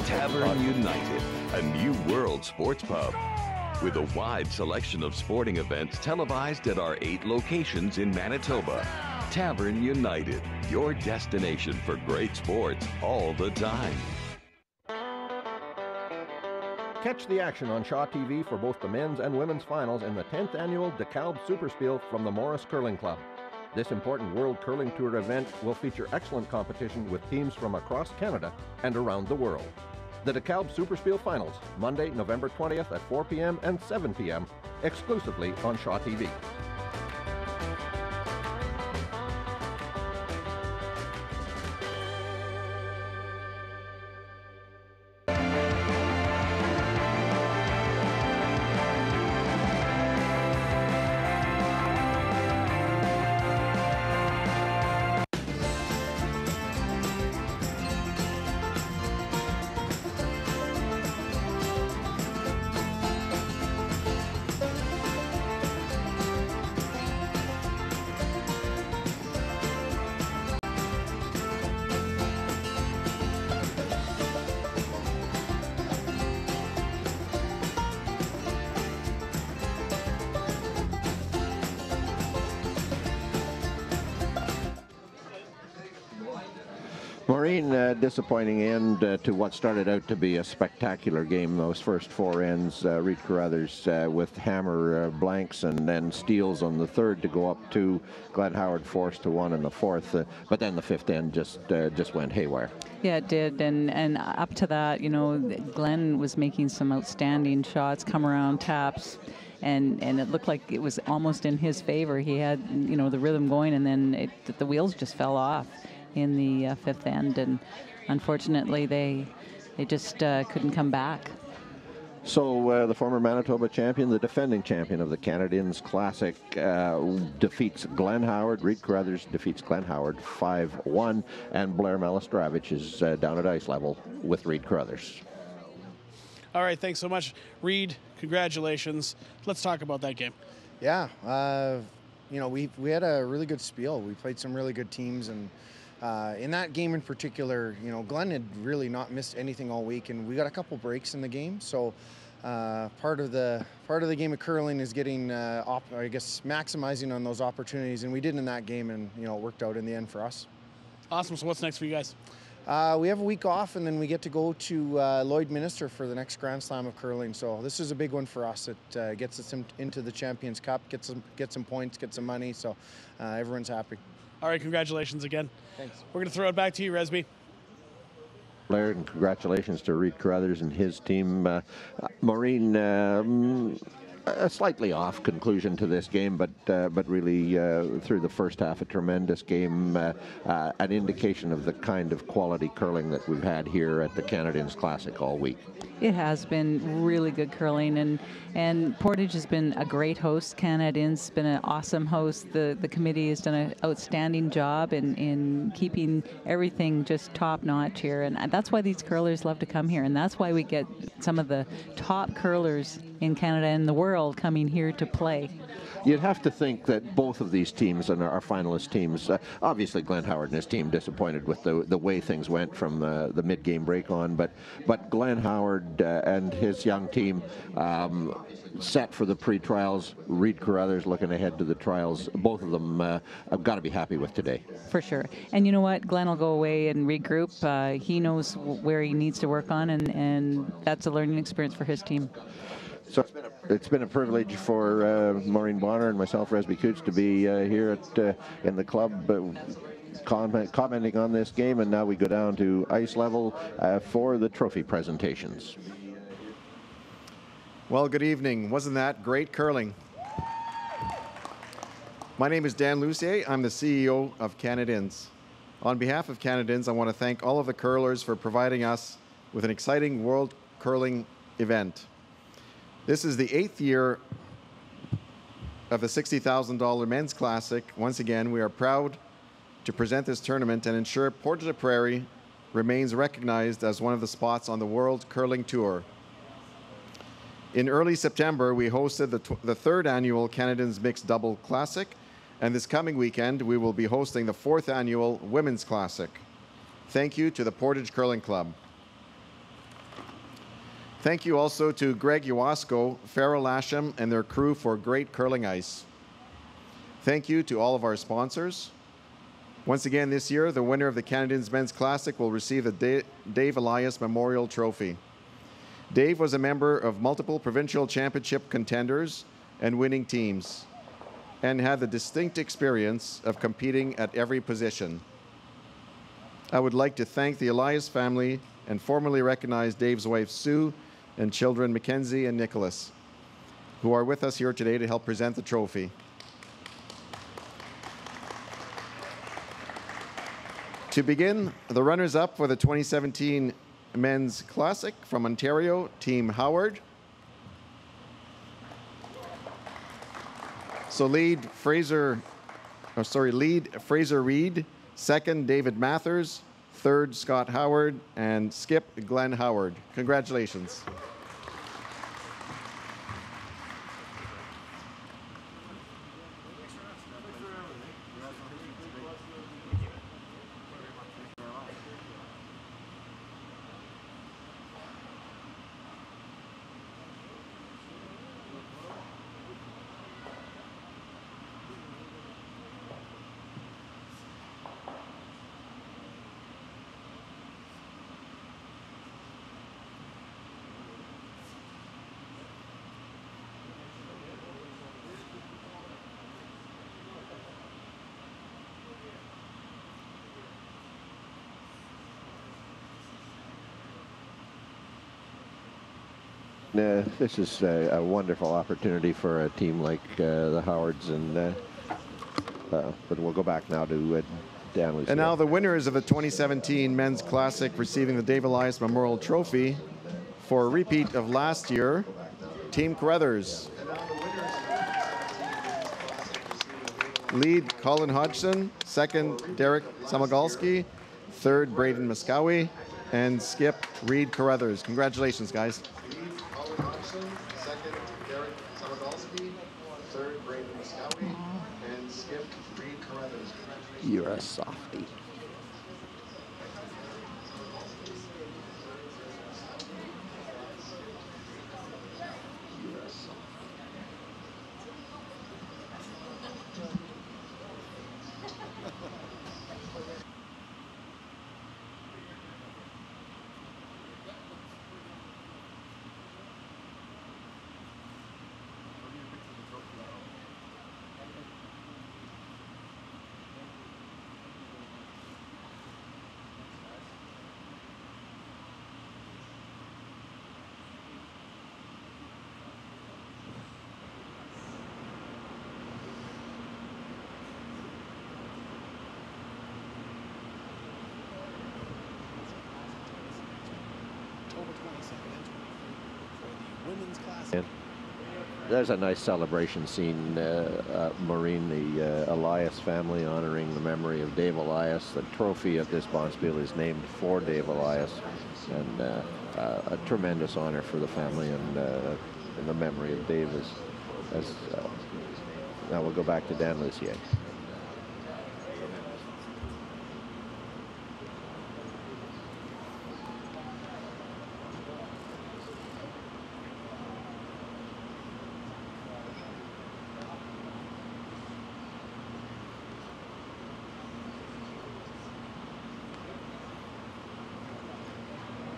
Tavern United, a new world sports pub with a wide selection of sporting events televised at our 8 locations in Manitoba. Tavern United, your destination for great sports all the time. Catch the action on Shaw TV for both the men's and women's finals in the 10th annual DeKalb Superspiel from the Morris Curling Club. This important World Curling Tour event will feature excellent competition with teams from across Canada and around the world. The DeKalb Superspiel Finals, Monday, November 20th at 4 p.m. and 7 p.m., exclusively on Shaw TV. Maureen, disappointing end to what started out to be a spectacular game. Those first 4 ends, Reed Carruthers with hammer blanks and then steals on the third to go up 2. Glenn Howard forced to 1 in the fourth, but then the 5th end just went haywire. Yeah, it did, and up to that, you know, Glenn was making some outstanding shots, come around taps. And it looked like it was almost in his favor. He had, you know, the rhythm going, and then the wheels just fell off in the 5th end, and unfortunately they just couldn't come back. So the former Manitoba champion, the defending champion of the Canadians Classic, defeats Glenn Howard. Reed Carruthers defeats Glenn Howard 5-1, and Blair Melistravich is down at ice level with Reed Carruthers. All right, thanks so much, Reed. Congratulations. Let's talk about that game. Yeah, you know, we had a really good spiel. We played some really good teams, and in that game in particular, you know, Glenn had really not missed anything all week, and we got a couple breaks in the game. So part of the game of curling is getting, I guess, maximizing on those opportunities, and we did in that game, and you know, it worked out in the end for us. Awesome. So what's next for you guys? We have a week off, and then we get to go to Lloydminster for the next Grand Slam of curling. So this is a big one for us. It gets us into the Champions Cup, get some points, get some money. So everyone's happy. All right, congratulations again. Thanks. We're going to throw it back to you, Resby. Blair, and congratulations to Reed Carruthers and his team. Maureen, a slightly off conclusion to this game, but really through the first half, a tremendous game, an indication of the kind of quality curling that we've had here at the Canadians Classic all week. It has been really good curling, and Portage has been a great host. Canadians been an awesome host. The committee has done an outstanding job in keeping everything just top notch here, and that's why these curlers love to come here, and that's why we get some of the top curlers in Canada and the world coming here to play. You'd have to think that both of these teams and our finalist teams, obviously Glenn Howard and his team disappointed with the way things went from the mid-game break on, but Glenn Howard and his young team set for the pre-trials. Reed Carruthers looking ahead to the trials. Both of them have got to be happy with today. For sure. And you know what? Glenn will go away and regroup. He knows where he needs to work on, and that's a learning experience for his team. So it's been a privilege for Maureen Bonner and myself, Resby Coots, to be here in the club commenting on this game, and now we go down to ice level for the trophy presentations. Well, good evening. Wasn't that great curling? My name is Dan Lucier. I'm the CEO of Canadians. On behalf of Canadians, I want to thank all of the curlers for providing us with an exciting World Curling event. This is the 8th year of the $60,000 Men's Classic. Once again, we are proud to present this tournament and ensure Portage la Prairie remains recognized as one of the spots on the World Curling Tour. In early September, we hosted the 3rd annual Canadians Mixed Double Classic, and this coming weekend, we will be hosting the 4th annual Women's Classic. Thank you to the Portage Curling Club. Thank you also to Greg Iwasko, Farrell Lasham, and their crew for great curling ice. Thank you to all of our sponsors. Once again this year, the winner of the Canadians Men's Classic will receive the Dave Elias Memorial Trophy. Dave was a member of multiple provincial championship contenders and winning teams, and had the distinct experience of competing at every position. I would like to thank the Elias family and formally recognize Dave's wife Sue and children Mackenzie and Nicholas, who are with us here today to help present the trophy. To begin, the runners-up for the 2017 Men's Classic from Ontario, Team Howard. So lead Fraser Reed, second David Mathers, third Scott Howard, and skip Glenn Howard. Congratulations. This is a wonderful opportunity for a team like the Howards, and but we'll go back now to Dan Lucier. And now the winners of the 2017 Men's Classic receiving the Dave Elias Memorial Trophy for a repeat of last year, Team Carruthers. Lead Colin Hodgson, second Derek Samagalski, third Braden Muskowy, and skip Reed Carruthers. Congratulations, guys. Second, Derek Samagalski, third, Braden Muskowy, and skip Reed Carruthers. You're a softie. There's a nice celebration scene, Maureen, the Elias family honoring the memory of Dave Elias. The trophy at this bonspiel is named for Dave Elias, and a tremendous honor for the family and in the memory of Dave. Now we'll go back to Dan Lucier.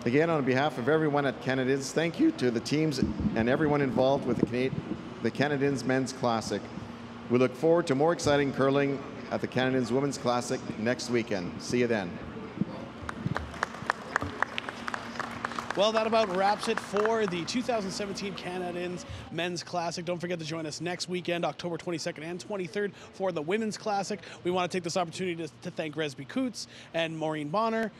Again, on behalf of everyone at Canadians, thank you to the teams and everyone involved with the Canadians Men's Classic. We look forward to more exciting curling at the Canadians Women's Classic next weekend. See you then. Well, that about wraps it for the 2017 Canad Inns Men's Classic. Don't forget to join us next weekend, October 22nd and 23rd, for the Women's Classic. We want to take this opportunity to thank Resby Coots and Maureen Bonner.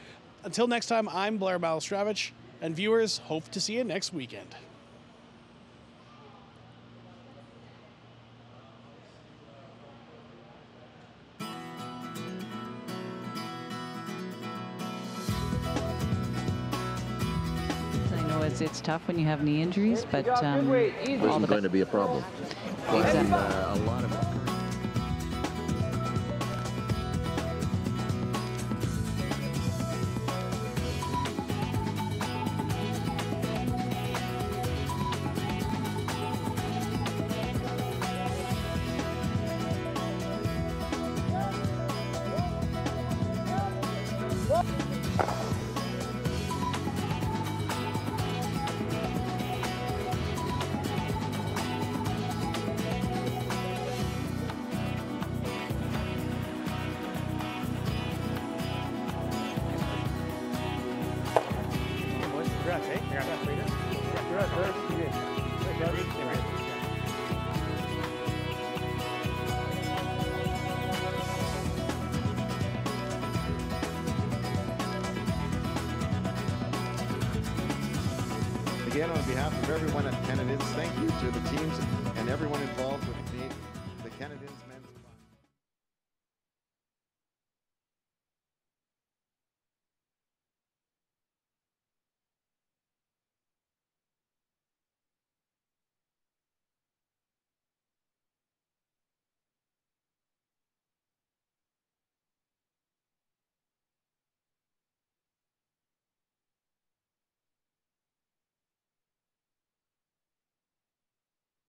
Until next time, I'm Blair Balastravich, and viewers, hope to see you next weekend. It's tough when you have knee injuries, but isn't going to be a problem. Exactly. A lot of Again, on behalf of everyone at Canad Inns, thank you to the teams and everyone involved with the Canad Inns men.